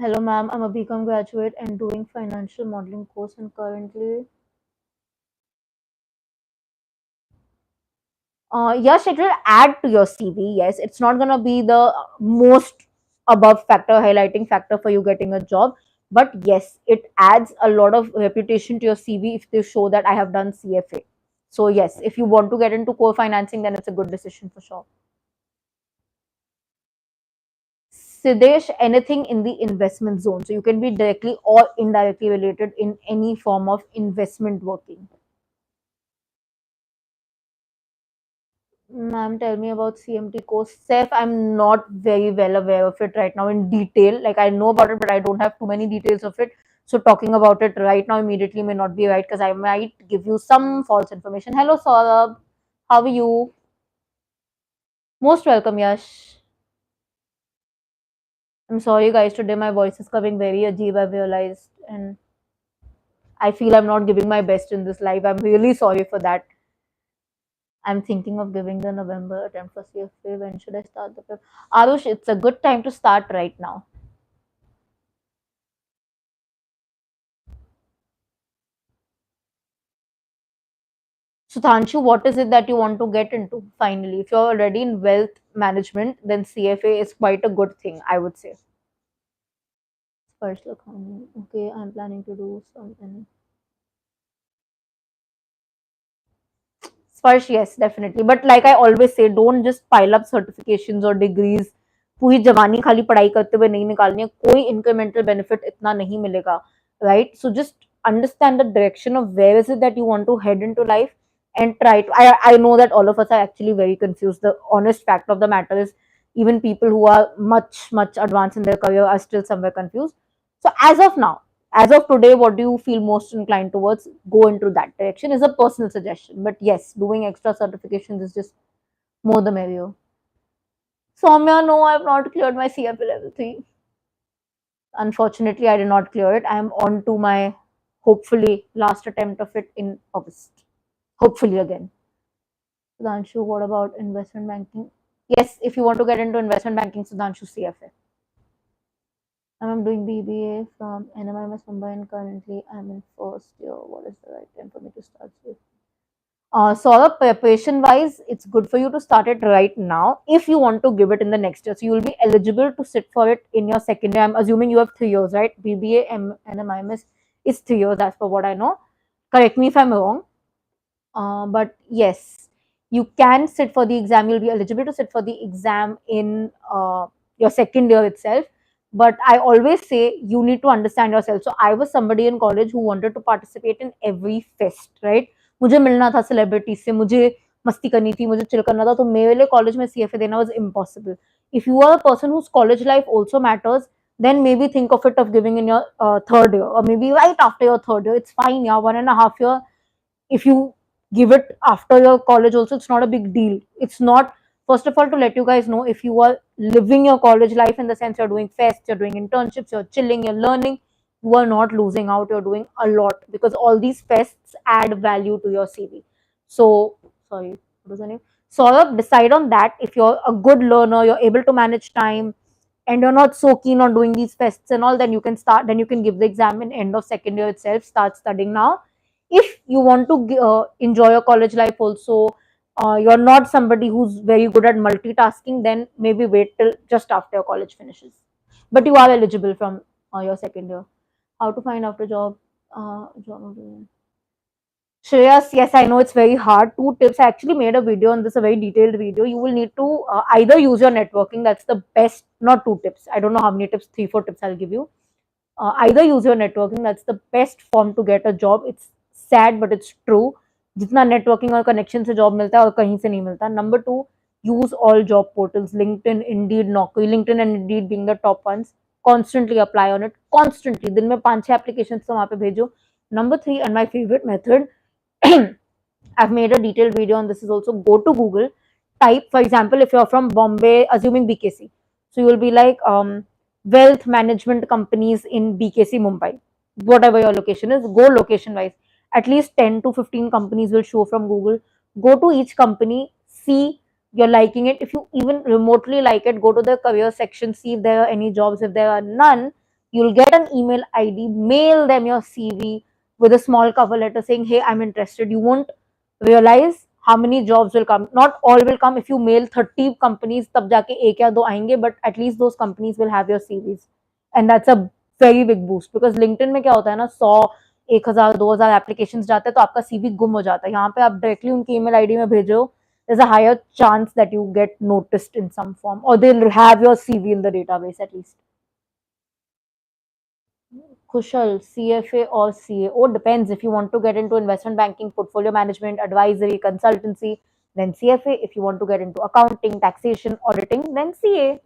Hello ma'am, I'm a BCom graduate and doing financial modeling course and currently yes, it will add to your CV. Yes, it's not gonna be the most above factor, highlighting factor for you getting a job. But yes, it adds a lot of reputation to your CV if they show that I have done CFA. So yes, if you want to get into core financing, then it's a good decision for sure. Siddesh, anything in the investment zone. So you can be directly or indirectly related in any form of investment working. Ma'am, tell me about CMT course. Seth, I'm not very well aware of it right now in detail. Like I know about it, but I don't have too many details of it. So talking about it right now immediately may not be right because I might give you some false information. Hello, Saurabh. How are you? Most welcome, Yash. I'm sorry, guys. Today my voice is coming very ajeeb, I've realized, and I feel I'm not giving my best in this live. I'm really sorry for that. I'm thinking of giving the November attempt for CFA. When should I start the prep? Arush, it's a good time to start right now. Sudhanshu, what is it that you want to get into finally? If you're already in wealth management, then CFA is quite a good thing, I would say. First, accounting. Okay, I'm planning to do something. Sparsh, yes, definitely. But like I always say, don't just pile up certifications or degrees. पूरी जवानी खाली पढ़ाई करते हुए नहीं निकालनी है, कोई incremental benefit इतना नहीं मिलेगा, right? So just understand the direction of where is it that you want to head into life and try to. I know that all of us are actually very confused. The honest fact of the matter is, even people who are much advanced in their career are still somewhere confused. So as of today, what do you feel most inclined towards? Go into that direction is a personal suggestion. But yes, doing extra certifications is just more the merrier. Soumya, no, I have not cleared my CFA level 3. Unfortunately, I did not clear it. I am on to my hopefully last attempt of it in August. Hopefully again. Sudhanshu, what about investment banking? Yes, if you want to get into investment banking, Sudhanshu, CFA. I'm doing BBA from NMIMS Mumbai and currently I'm in first year. What is the right time for me to start with? Saurabh, preparation wise, it's good for you to start it right now if you want to give it in the next year. So you will be eligible to sit for it in your second year. I'm assuming you have 3 years, right? BBA and NMIMS is 3 years as per what I know. Correct me if I'm wrong. But yes, you can sit for the exam. You'll be eligible to sit for the exam in your second year itself. But I always say you need to understand yourself. So I was somebody in college who wanted to participate in every fest, right? मुझे मिलना था celebrities से, मुझे मस्ती करनी थी, मुझे chill करना था, तो मेरे लिए कॉलेज में CFA देना was impossible. If you are a person whose college life also matters, then maybe think of it of giving in your third year, or maybe right after your third year. It's fine, yeah, 1.5 year. If you give it after your college also, it's not a big deal. It's not, first of all, to let you guys know, if you are living your college life in the sense you're doing fests, you're doing internships, you're chilling, you're learning, you are not losing out, you're doing a lot, because all these fests add value to your CV. So sorry, what was the name? Saurabh, decide on that. If you're a good learner, you're able to manage time, and you're not so keen on doing these fests and all, then you can start, then you can give the exam in end of second year itself. Start studying now. If you want to enjoy your college life also, you're not somebody who's very good at multitasking, then maybe wait till just after your college finishes. But you are eligible from your second year. How to find after job? Job. Shreyas, yes, I know it's very hard. Two tips. I actually made a video on this, a very detailed video. You will need to either use your networking. That's the best. Not two tips. I don't know how many tips. 3, 4 tips I'll give you. Either use your networking. That's the best form to get a job. It's sad, but it's true. जितना networking और connection से job मिलता है और कहीं से नहीं मिलता. Number two, use all job portals. LinkedIn, Indeed, Naukri. LinkedIn and Indeed being the top ones. Constantly apply on it. Constantly. दिन में 5-6 applications तो वहाँ पे भेजो. Number three, and my favorite method, I've made a detailed video on this is also, go to Google, type, for example, if you're from Bombay, assuming BKC. So you will be like, wealth management companies in BKC, Mumbai. Whatever your location is, go location wise. At least 10 to 15 companies will show from Google. Go to each company, see you're liking it. If you even remotely like it, go to the career section, see if there are any jobs. If there are none, you'll get an email ID, mail them your CV with a small cover letter saying, hey, I'm interested. You won't realize how many jobs will come. Not all will come. If you mail 30 companies, tab jaake ek ya do aayenge, but at least those companies will have your CVs. And that's a very big boost, because LinkedIn में क्या होता है ना, 100, 1000, 2000 application जाते हैं तो आपका CV गुम हो जाता है. यहाँ पे आप डायरेक्टली उनकी ईमेल आईडी में भेजो, there's a higher chance that you get noticed in some form, or they'll have your CV in the database at least. Kushal, CFA or CA? Oh, depends. If you want to get into investment banking, portfolio management, advisory, consultancy, then CFA. If you want to get into accounting, taxation, auditing, then CA.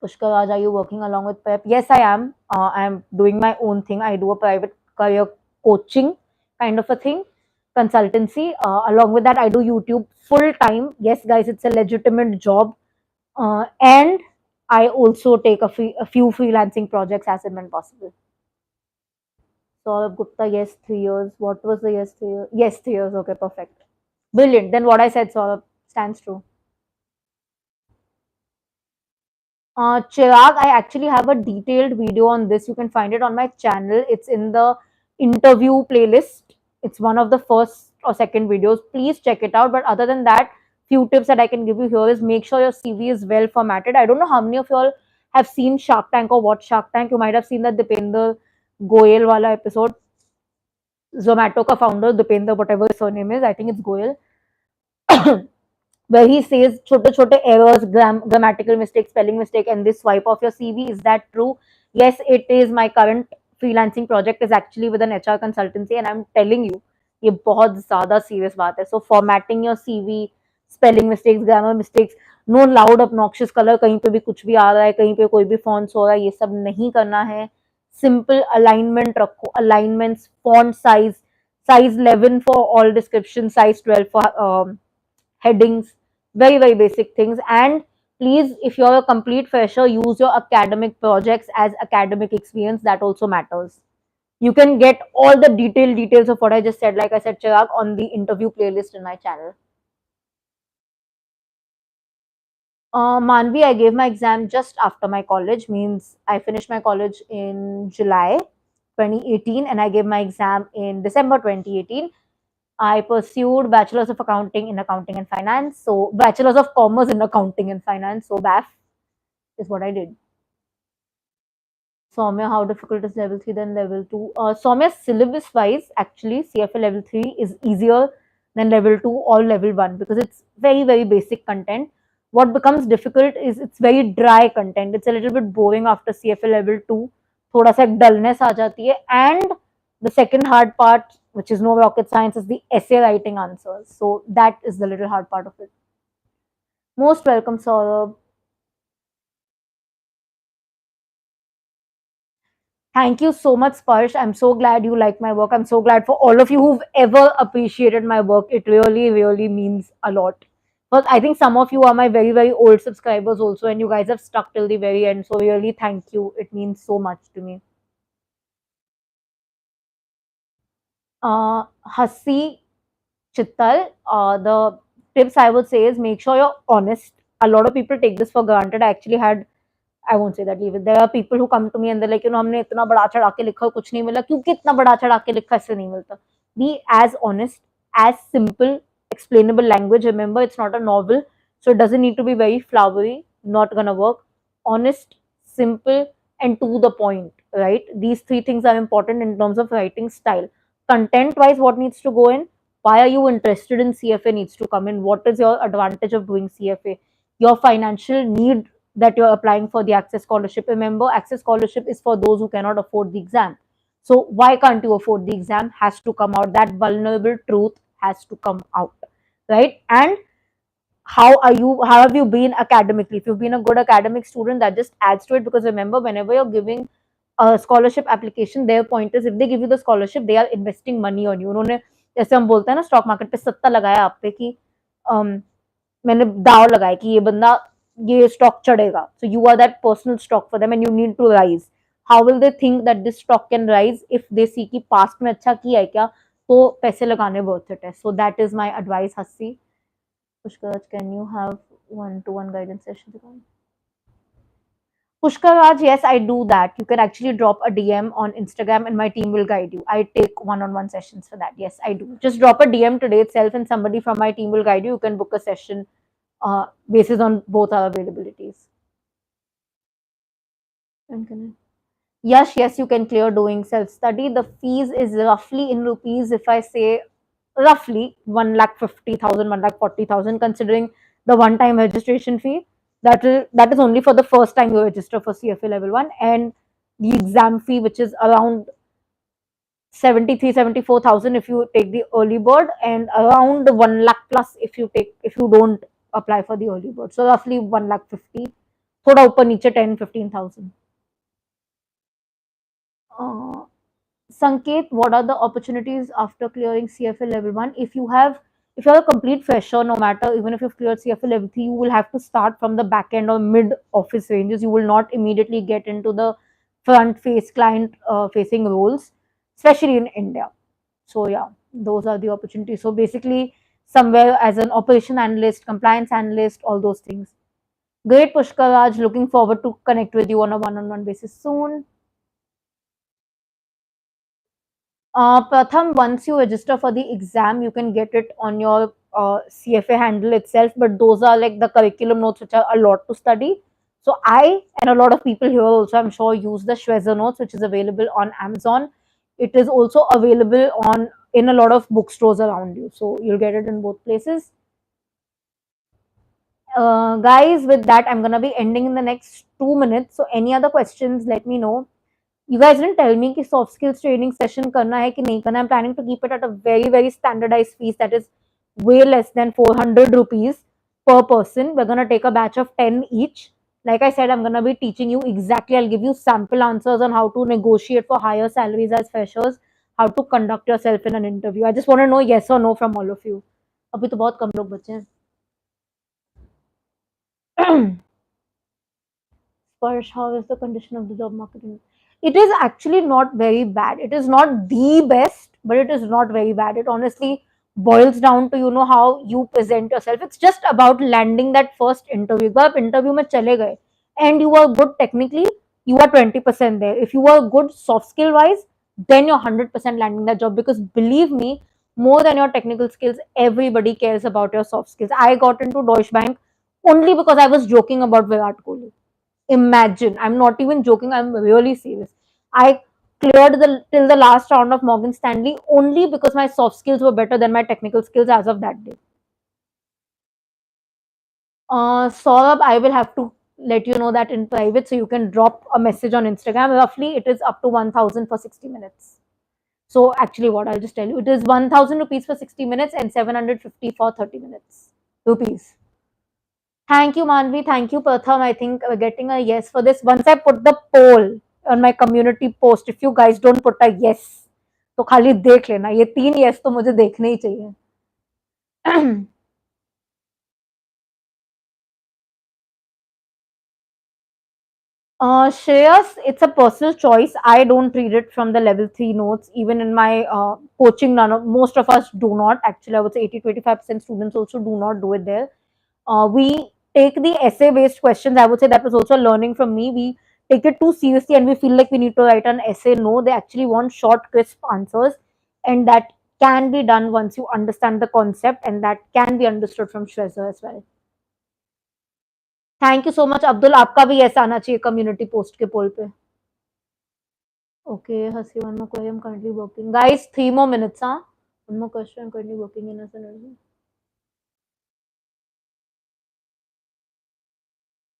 Pushkar Raj, are you working along with PEP? Yes, I am. I'm doing my own thing. I do a private career coaching kind of a thing, consultancy. Along with that, I do YouTube full time. Yes, guys, it's a legitimate job. And I also take a few freelancing projects as and when possible. Saurabh Gupta, yes, 3 years. What was the yes, 3 years? Yes, 3 years. Okay, perfect. Brilliant. Then what I said, Saurabh, stands true. Chirag, I actually have a detailed video on this. You can find it on my channel. It's in the interview playlist. It's one of the first or second videos. Please check it out. But other than that, few tips that I can give you here is, make sure your CV is well formatted. I don't know how many of you all have seen Shark Tank or watched Shark Tank. You might have seen that Dipender Goyal wala episode. Zomato ka founder, Dipender, whatever his surname is, I think it's Goyal, where he says chote chote errors, grammatical mistake, spelling mistake, and this swipe off your CV. Is that true? Yes, it is. My current freelancing project is actually with an HR consultancy, and I'm telling you, ये बहुत ज़्यादा serious बात है. So formatting your CV, spelling mistakes, grammar mistakes, no loud obnoxious color, कहीं पे भी कुछ भी आ रहा है, कहीं पे कोई भी fonts हो रहा है, ये सब नहीं करना है. Simple alignment रखो, alignments, font size 11 for all description, size 12 for headings, very, very basic things. And please, if you're a complete fresher, use your academic projects as academic experience. That also matters. You can get all the details of what I just said, like I said, Chirag, on the interview playlist in my channel. Manvi, I gave my exam just after my college, means I finished my college in July 2018 and I gave my exam in December 2018. I pursued Bachelor's of Accounting in Accounting and Finance. So, Bachelor's of Commerce in Accounting and Finance. So, BAF is what I did. Soumya, how difficult is level 3 than level 2? Soumya, syllabus wise, actually, CFA level 3 is easier than level 2 or level 1 because it's very, very basic content. What becomes difficult is it's very dry content. It's a little bit boring after CFA level 2. थोड़ा सा dullness आ जाती है. And the second hard part, which is no rocket science, is the essay writing answers. So that is the little hard part of it. Most welcome, Saurabh. Thank you so much, Sparsh. I'm so glad you like my work. I'm so glad for all of you who've ever appreciated my work. It really, really means a lot. But I think some of you are my very, very old subscribers also, and you guys have stuck till the very end. So really, thank you. It means so much to me. Hasi Chittal, the tips I would say is make sure you're honest. A lot of people take this for granted. I actually had I won't say that, leave it. There are people who come to me and they're like, हमने इतना बढ़ा चढ़ा के लिखा कुछ नहीं मिला, क्योंकि इतना बढ़ा चढ़ा के लिखा इससे नहीं मिलता. Be as honest, as simple, explainable language. Remember, it's not a novel, so it doesn't need to be very flowery. Not gonna work. Honest, simple, and to the point. Right? These three things are important in terms of writing style. Content-wise, what needs to go in? Why are you interested in CFA needs to come in. What is your advantage of doing CFA? Your financial need that you're applying for the Access Scholarship. Remember, Access Scholarship is for those who cannot afford the exam. So why can't you afford the exam has to come out. That vulnerable truth has to come out, right? And how have you been academically? If you've been a good academic student, that just adds to it, because remember, whenever you're giving a scholarship application, their point is, if they give you the scholarship, they are investing money on you. उन्होंने, जैसे हम बोलते हैं ना, stock market पे सट्टा लगाया आप पे कि मैंने दाव लगाया कि ये बंदा ये स्टॉक चढ़ेगा, so you are that personal stock for them and you need to rise. How will they think that this stock can rise if they see कि पास्ट में अच्छा किया है क्या, तो पैसे लगाने वर्थ इट है. So that is my advice. हस्सी Pushkar, can you have one two one guidance session? Pushkar Raj, yes, I do that. You can actually drop a DM on Instagram and my team will guide you. I take one-on-one sessions for that. Yes, I do. Just drop a DM today itself and somebody from my team will guide you. You can book a session basis on both our availabilities. Okay. Yes, you can clear doing self-study. The fees is roughly in rupees, if I say roughly 1,50,000, 1,40,000, considering the one-time registration fee. That is only for the first time you register for CFA Level 1, and the exam fee, which is around 73,000-74,000 if you take the early bird, and around 1 lakh plus if you don't apply for the early bird. So roughly 1,50,000, थोड़ा ऊपर नीचे 10-15,000. Uh, Sanket, what are the opportunities after clearing CFA Level 1? If you're a complete fresher, no matter, even if you've cleared CFA Level 3, you will have to start from the back end or mid office ranges. You will not immediately get into the front face client facing roles, especially in India. So yeah, those are the opportunities. So basically, somewhere as an operation analyst, compliance analyst, all those things. Great, Pushkar Raj. Looking forward to connect with you on a one-on-one basis soon. Pratham, once you register for the exam, you can get it on your CFA handle itself, but those are like the curriculum notes, which are a lot to study. So I and a lot of people here also, I'm sure, use the Schwezer notes, which is available on Amazon. It is also available on in a lot of bookstores around you. So you'll get it in both places. Guys, with that, I'm gonna be ending in the next 2 minutes. So any other questions, let me know. You guys didn't tell me कि soft skills training session करना है कि नहीं करना. I'm planning to keep it at a very, very standardized fees that is way less than 400 rupees per person. We're going to take a batch of 10 each. Like I said, I'm going to be teaching you exactly. I'll give you sample answers on how to negotiate for higher salaries as freshers, how to conduct yourself in an interview. I just want to know yes or no from all of you. अभी तो बहुत कम लोग बचे हैं. Sparsh, how is the condition of the job market? It is actually not very bad. It is not the best, but it is not very bad. It honestly boils down to how you present yourself. It's just about landing that first interview. If interview में चले गए and you are good technically, you are 20% there. If you are good soft skill wise, then you're 100% landing that job. Because believe me, more than your technical skills, everybody cares about your soft skills. I got into Deutsche Bank only because I was joking about Virat Kohli. Imagine, I'm not even joking, I'm really serious. I cleared the till the last round of Morgan Stanley only because my soft skills were better than my technical skills as of that day. Saurabh, I will have to let you know that in private, so you can drop a message on Instagram. Roughly, it is up to 1,000 for 60 minutes. So actually, what I'll just tell you, it is 1,000 rupees for 60 minutes and 750 for 30 minutes. Rupees. Thank you, Manvi. Thank you, Pratham. I think we're getting a yes for this. Once I put the poll, on my community post if you guys don't put a yes. तो खाली देख लेना, ये 3 yes तो मुझे देखने ही चाहिए. Shreyas, it's a personal choice. I don't read it from the level 3 notes. Even in my coaching, most of us do not. Actually, I would say 80 to 85% students also do not do it there. We take the essay based questions. I would say that was also learning from me. We take it too seriously and we feel like we need to write an essay. No, they actually want short, crisp answers. And that can be done once you understand the concept, and that can be understood from Shreya as well. Thank you so much Abdul, आपका भी ऐसा आना चाहिए community post के पोल पे. Okay, हसी one more question, I am currently working. Guys, 3 more minutes, huh? One more question, I'm currently working in as an urgent.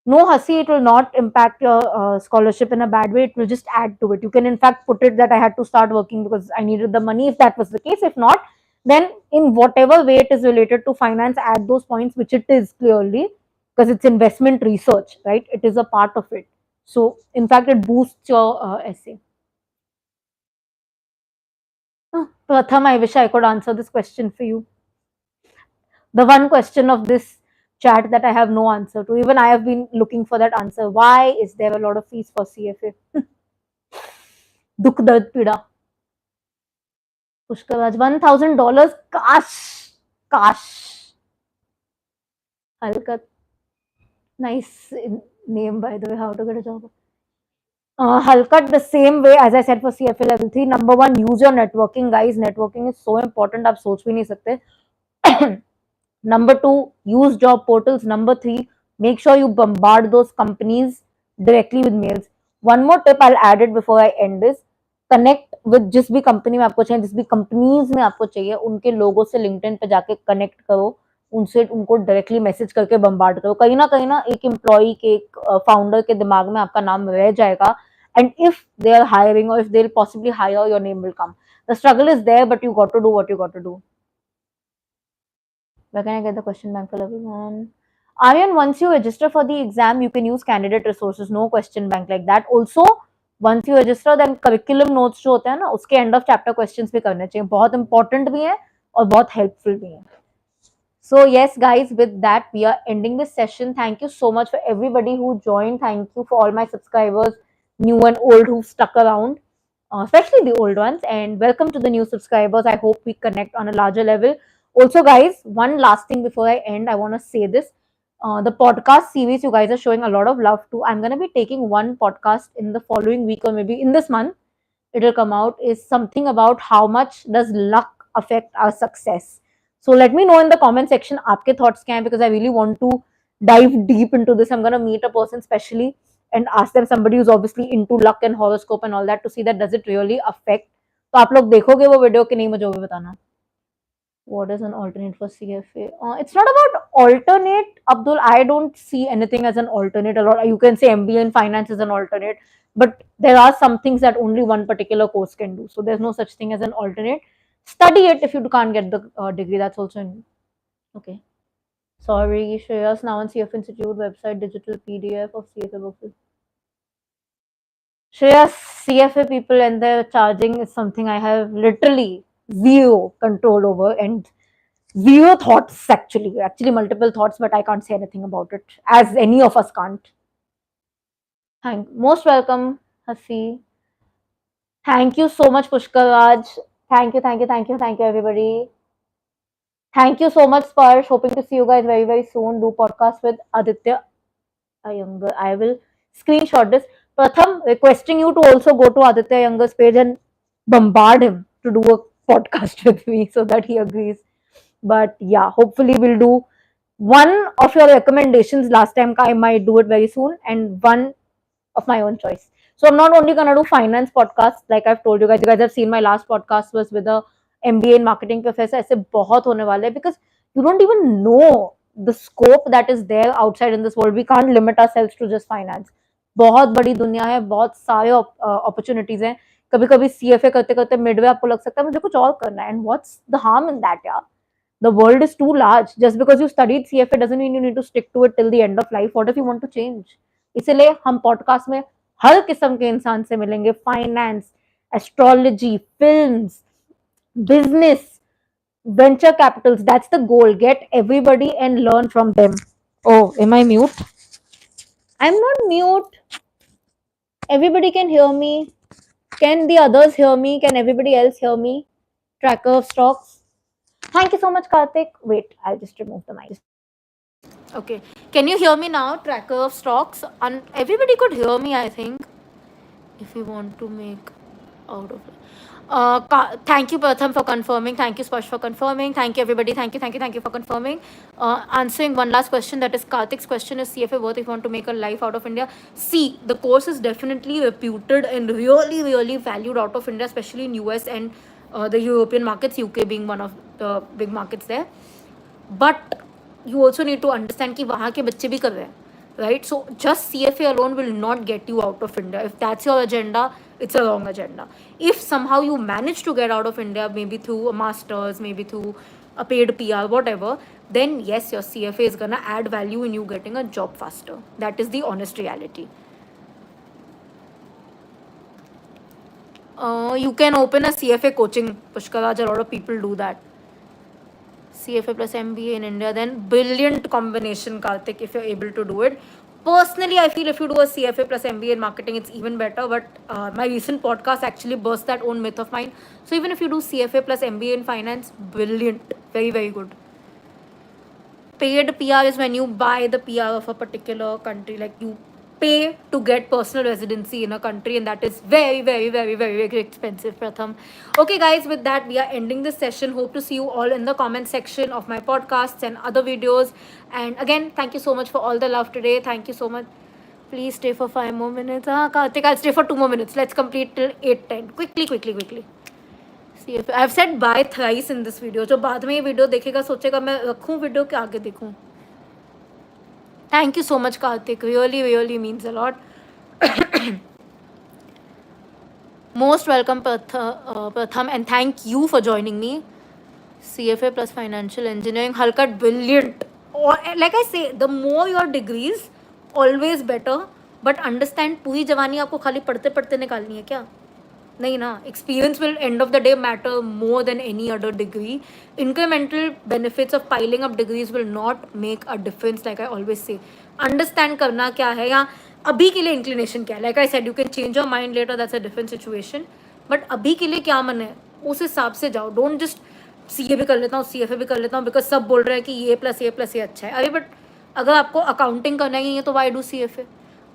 No, Hasi, it will not impact your scholarship in a bad way. It will just add to it. You can, in fact, put it that I had to start working because I needed the money, if that was the case. If not, then in whatever way it is related to finance, add those points, which it is clearly, because it's investment research, right? It is a part of it. So, in fact, it boosts your essay. Pratham, I wish I could answer this question for you. The one question of this chat that I have no answer to. Even I have been looking for that answer. Why is there a lot of fees for CFA? Dukh dard pida. Pushkar Raj, $1,000. Kash. Kash. Halkat. Nice name, by the way. How to get a job? Halkat, the same way as I said for CFA level 3. Number one, use your networking, guys. Networking is so important. आप सोच भी नहीं सकते. Number two, use job portals. Number three, make sure you bombard those companies directly with mails. One more tip I'll add it before I end this. Connect with जिस भी company में आपको चाहिए, जिस भी कंपनीज में आपको चाहिए, उनके लोगों से लिंक्डइन पे जाके कनेक्ट करो, उनसे उनको डायरेक्टली मैसेज करके बम्बार्ड करो. कहीं ना एक एम्प्लॉय के, एक फाउंडर के दिमाग में आपका नाम रह जाएगा. And if they are hiring or if they'll possibly hire, your name will come. The struggle is there, but you got to do what you got to do. Where can I get the question bank for level 1? Aryan, once you register for the exam, you can use candidate resources. No question bank like that. Also, once you register, then curriculum notes जो होते हैं ना, उसके end of chapter questions भी करने चाहिए. बहुत important भी है और बहुत helpful भी है. So yes, guys, with that, we are ending this session. Thank you so much for everybody who joined. Thank you for all my subscribers, new and old, who stuck around, especially the old ones. And welcome to the new subscribers. I hope we connect on a larger level. Also, guys, one last thing before I end, I want to say this. The podcast series, you guys are showing a lot of love to. I'm going to be taking one podcast in the following week or maybe in this month. It'll come out, is something about how much does luck affect our success. So let me know in the comment section aapke thoughts kya hai, because I really want to dive deep into this. I'm going to meet a person specially and ask them, somebody who's obviously into luck and horoscope and all that, to see that does it really affect. तो आप लोग देखोगे वो video कि नहीं, मुझे वो भी बताना. What is an alternate for CFA? It's not about alternate, Abdul. I don't see anything as an alternate. A lot, you can say MBA in finance is an alternate, but there are some things that only one particular course can do. So there's no such thing as an alternate. Study it if you can't get the degree. That's also okay. Sorry, Shreyas, now on CF Institute website, digital PDF of CFA books. Shreyas, CFA people and their charging is something I have literally zero control over, and zero thoughts, actually multiple thoughts, but I can't say anything about it, as any of us can't. Most welcome, Hasi. Thank you so much, Pushkar Raj. Thank you, everybody. Thank you so much, Sparsh. Hoping to see you guys very, very soon. Do podcast with Aditya Iyengar. I will screenshot this. Pratham, requesting you to also go to Aditya Iyengar's page and bombard him to do a podcast with me so that he agrees. But yeah, hopefully we'll do one of your recommendations. Last time I might do it very soon, and one of my own choice. So I'm not only gonna do finance podcasts, like I've told you guys. You guys have seen my last podcast was with a MBA in marketing professor. ऐसे बहुत होने वाले हैं, because you don't even know the scope that is there outside in this world. We can't limit ourselves to just finance. बहुत बड़ी दुनिया है, बहुत सारे opportunities हैं. कभी कभी CFA करते करते मिडवे आपको लग सकता है मुझे कुछ और करना है, and what's the harm in that, यार? The world is too large. Just because you studied CFA doesn't mean you need to stick to it till the end of life. What if you want to change? इसलिए हम podcast में हर किस्म के इंसान से मिलेंगे, finance, astrology, films, business, venture capitals. That's the goal. Get everybody and learn from them. Oh, am I mute? I'm not mute. Everybody can hear me. Can the others hear me? Can everybody else hear me? Tracker of stocks. Thank you so much, Karthik. Wait, I'll just remove the mic. Okay. Can you hear me now? Tracker of stocks. Everybody could hear me, I think. If you want to make out of it. Thank you, Pratham, for confirming. Thank you, Sparsh, for confirming. Thank you, everybody. Thank you for confirming. Answering one last question, that is Karthik's question: is CFA worth if you want to make a life out of India? See, the course is definitely reputed and really, really valued out of India, especially in US and the European markets, UK being one of the big markets there. But you also need to understand कि वहाँ के बच्चे भी कर रहे हैं, right? So just CFA alone will not get you out of India. If that's your agenda, it's a wrong agenda. If somehow you manage to get out of India, maybe through a master's, maybe through a paid PR, whatever, then yes, your CFA is gonna add value in you getting a job faster. That is the honest reality. You can open a CFA coaching, Pushkaraj. A lot of people do that. CFA plus MBA in India, then brilliant combination, Karthik, if you're able to do it. Personally, I feel if you do a CFA plus MBA in marketing, it's even better. But my recent podcast actually burst that own myth of mine. So even if you do CFA plus MBA in finance, brilliant, very, very good. Paid PR is when you buy the PR of a particular country, like you pay to get personal residency in a country, and that is very, very, very, very, very expensive, Pratham. Okay, guys, with that, we are ending this session. Hope to see you all in the comment section of my podcasts and other videos. And again, thank you so much for all the love today. Thank you so much. Please stay for 5 more minutes. Karthik, I'll stay for 2 more minutes. Let's complete till 8:10. Quickly, quickly, quickly. CFA. I've said bye thrice in this video. जो बाद में ये video देखेगा सोचेगा मैं रखूँ video के आगे देखूँ. Thank you so much, Karthik. Really, really means a lot. Most welcome, Pratham, and thank you for joining me. CFA plus financial engineering, Halkat, brilliant. Or, like I say, the more your degrees, always better. But understand, पूरी जवानी आपको खाली पढ़ते पढ़ते निकालनी है क्या? नहीं ना. Experience will end of the day matter more than any other degree. Incremental benefits of piling up degrees will not make a difference, like I always say. Understand करना क्या है या अभी के लिए inclination क्या है. Like I said, you can change your mind later, that's a different situation. But अभी के लिए क्या मन है उस हिसाब से जाओ. Don't just CA भी कर लेता हूँ, CFA भी कर लेता हूँ, because सब बोल रहे हैं कि ये प्लस ये अच्छा है. अरे बट अगर आपको अकाउंटिंग करना ही है तो वाई डू CFA?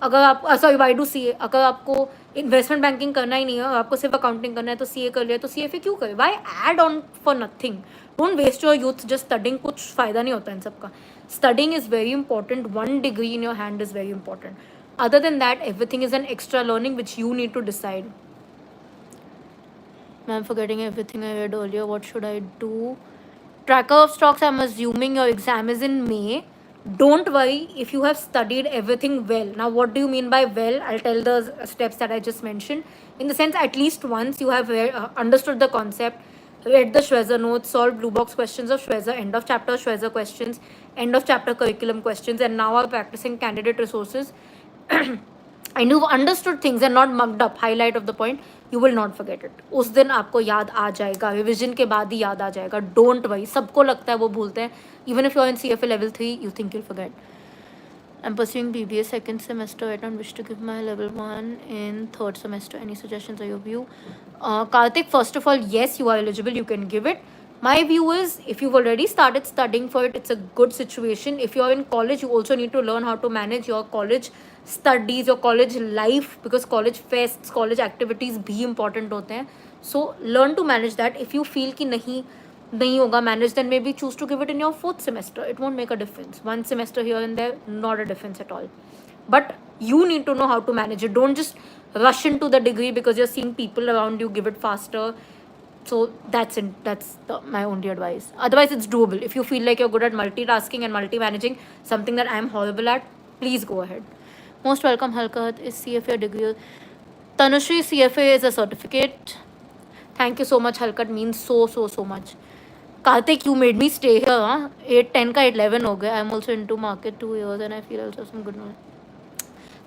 अगर आप सॉरी वाई डू CA? अगर आपको इन्वेस्टमेंट बैंकिंग करना ही नहीं है, आपको सिर्फ अकाउंटिंग करना है तो CA कर लिया, तो CFA क्यों करे? Why add on for nothing? Don't waste your youth just studying. कुछ फ़ायदा नहीं होता इन सबका. Studying is very important. One degree in your hand is very important. Other than that, everything is an extra learning which you need to decide. I'm forgetting everything I read earlier. What should I do? Tracker of stocks, I'm assuming your exam is in May. Don't worry if you have studied everything well. Now, what do you mean by well? I'll tell the steps that I just mentioned. In the sense, at least once you have understood the concept, read the Shweza notes, solved blue box questions of Shweza, end of chapter Shweza questions, end of chapter curriculum questions, and now are practicing candidate resources. And you've understood things and not mugged up, highlight of the point, you will not forget it. उस दिन आपको याद आ जाएगा, revision के बाद ही याद आ जाएगा. Don't worry. सबको लगता है वो भूलते हैं. Even if you're in CFA level 3, you think you'll forget. I'm pursuing BBA second semester. I don't wish to give my level 1 in third semester. Any suggestions or your view? Karthik, first of all, yes, you are eligible. You can give it. My view is, if you've already started studying for it, it's a good situation. If you're in college, you also need to learn how to manage your college studies, your college life, because college fests, college activities भी important होते हैं. So learn to manage that. If you feel कि नहीं होगा manage, then maybe choose to give it in your fourth semester. It won't make a difference. One semester here and there, not a difference at all. But you need to know how to manage it. Don't just rush into the degree because you're seeing people around you give it faster. So that's it. That's my only advice. Otherwise, it's doable. If you feel like you're good at multitasking and multi-managing, something that I'm horrible at, please go ahead. Most welcome, Halkat. Is CFA a degree? Tanushree, CFA is a certificate. Thank you so much, Halkat. Means so much. Karthik, you made me stay here. Huh? 8, 10 ka 11 ho gaya. I'm also into market 2 years and I feel also some good knowledge.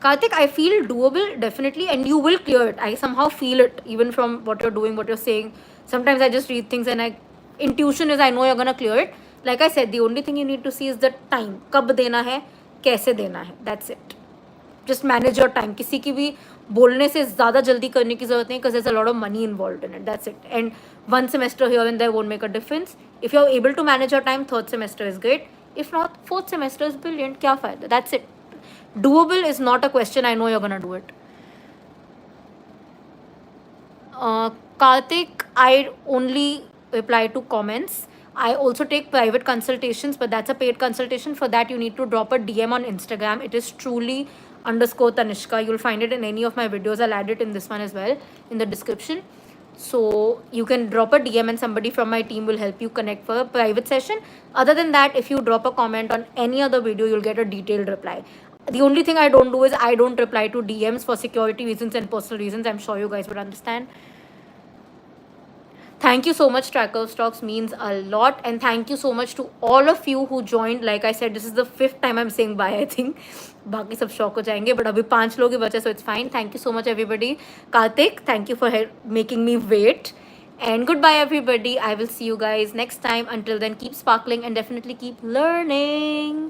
Karthik, I feel doable, definitely, and you will clear it. I somehow feel it, even from what you're doing, what you're saying. Sometimes I just read things and intuition is I know you're gonna clear it. Like I said, the only thing you need to see is the time. कब देना है, कैसे देना है. That's it. Just manage your time. किसी की भी बोलने से ज़्यादा जल्दी करने की ज़रूरत नहीं, because there's a lot of money involved in it. That's it. And one semester here and there won't make a difference. If you're able to manage your time, third semester is great. If not, fourth semester is brilliant. क्या फ़ायदा? That's it. Doable is not a question. I know you're gonna do it. Karthik, I only reply to comments. I also take private consultations, but that's a paid consultation. For that, you need to drop a DM on Instagram. It is truly underscore Tanishka. You'll find it in any of my videos. I'll add it in this one as well in the description. So you can drop a DM and somebody from my team will help you connect for a private session. Other than that, if you drop a comment on any other video, you'll get a detailed reply. The only thing I don't do is I don't reply to DMs for security reasons and personal reasons. I'm sure you guys would understand. Thank you so much. Tracker of Stocks means a lot. And thank you so much to all of you who joined. Like I said, this is the 5th time I'm saying bye, I think. बाकी सब शौक हो जाएंगे, but अभी 5 लोग ही बचे, so it's fine. Thank you so much, everybody. Karthik, thank you for making me wait. And goodbye, everybody. I will see you guys next time. Until then, keep sparkling and definitely keep learning.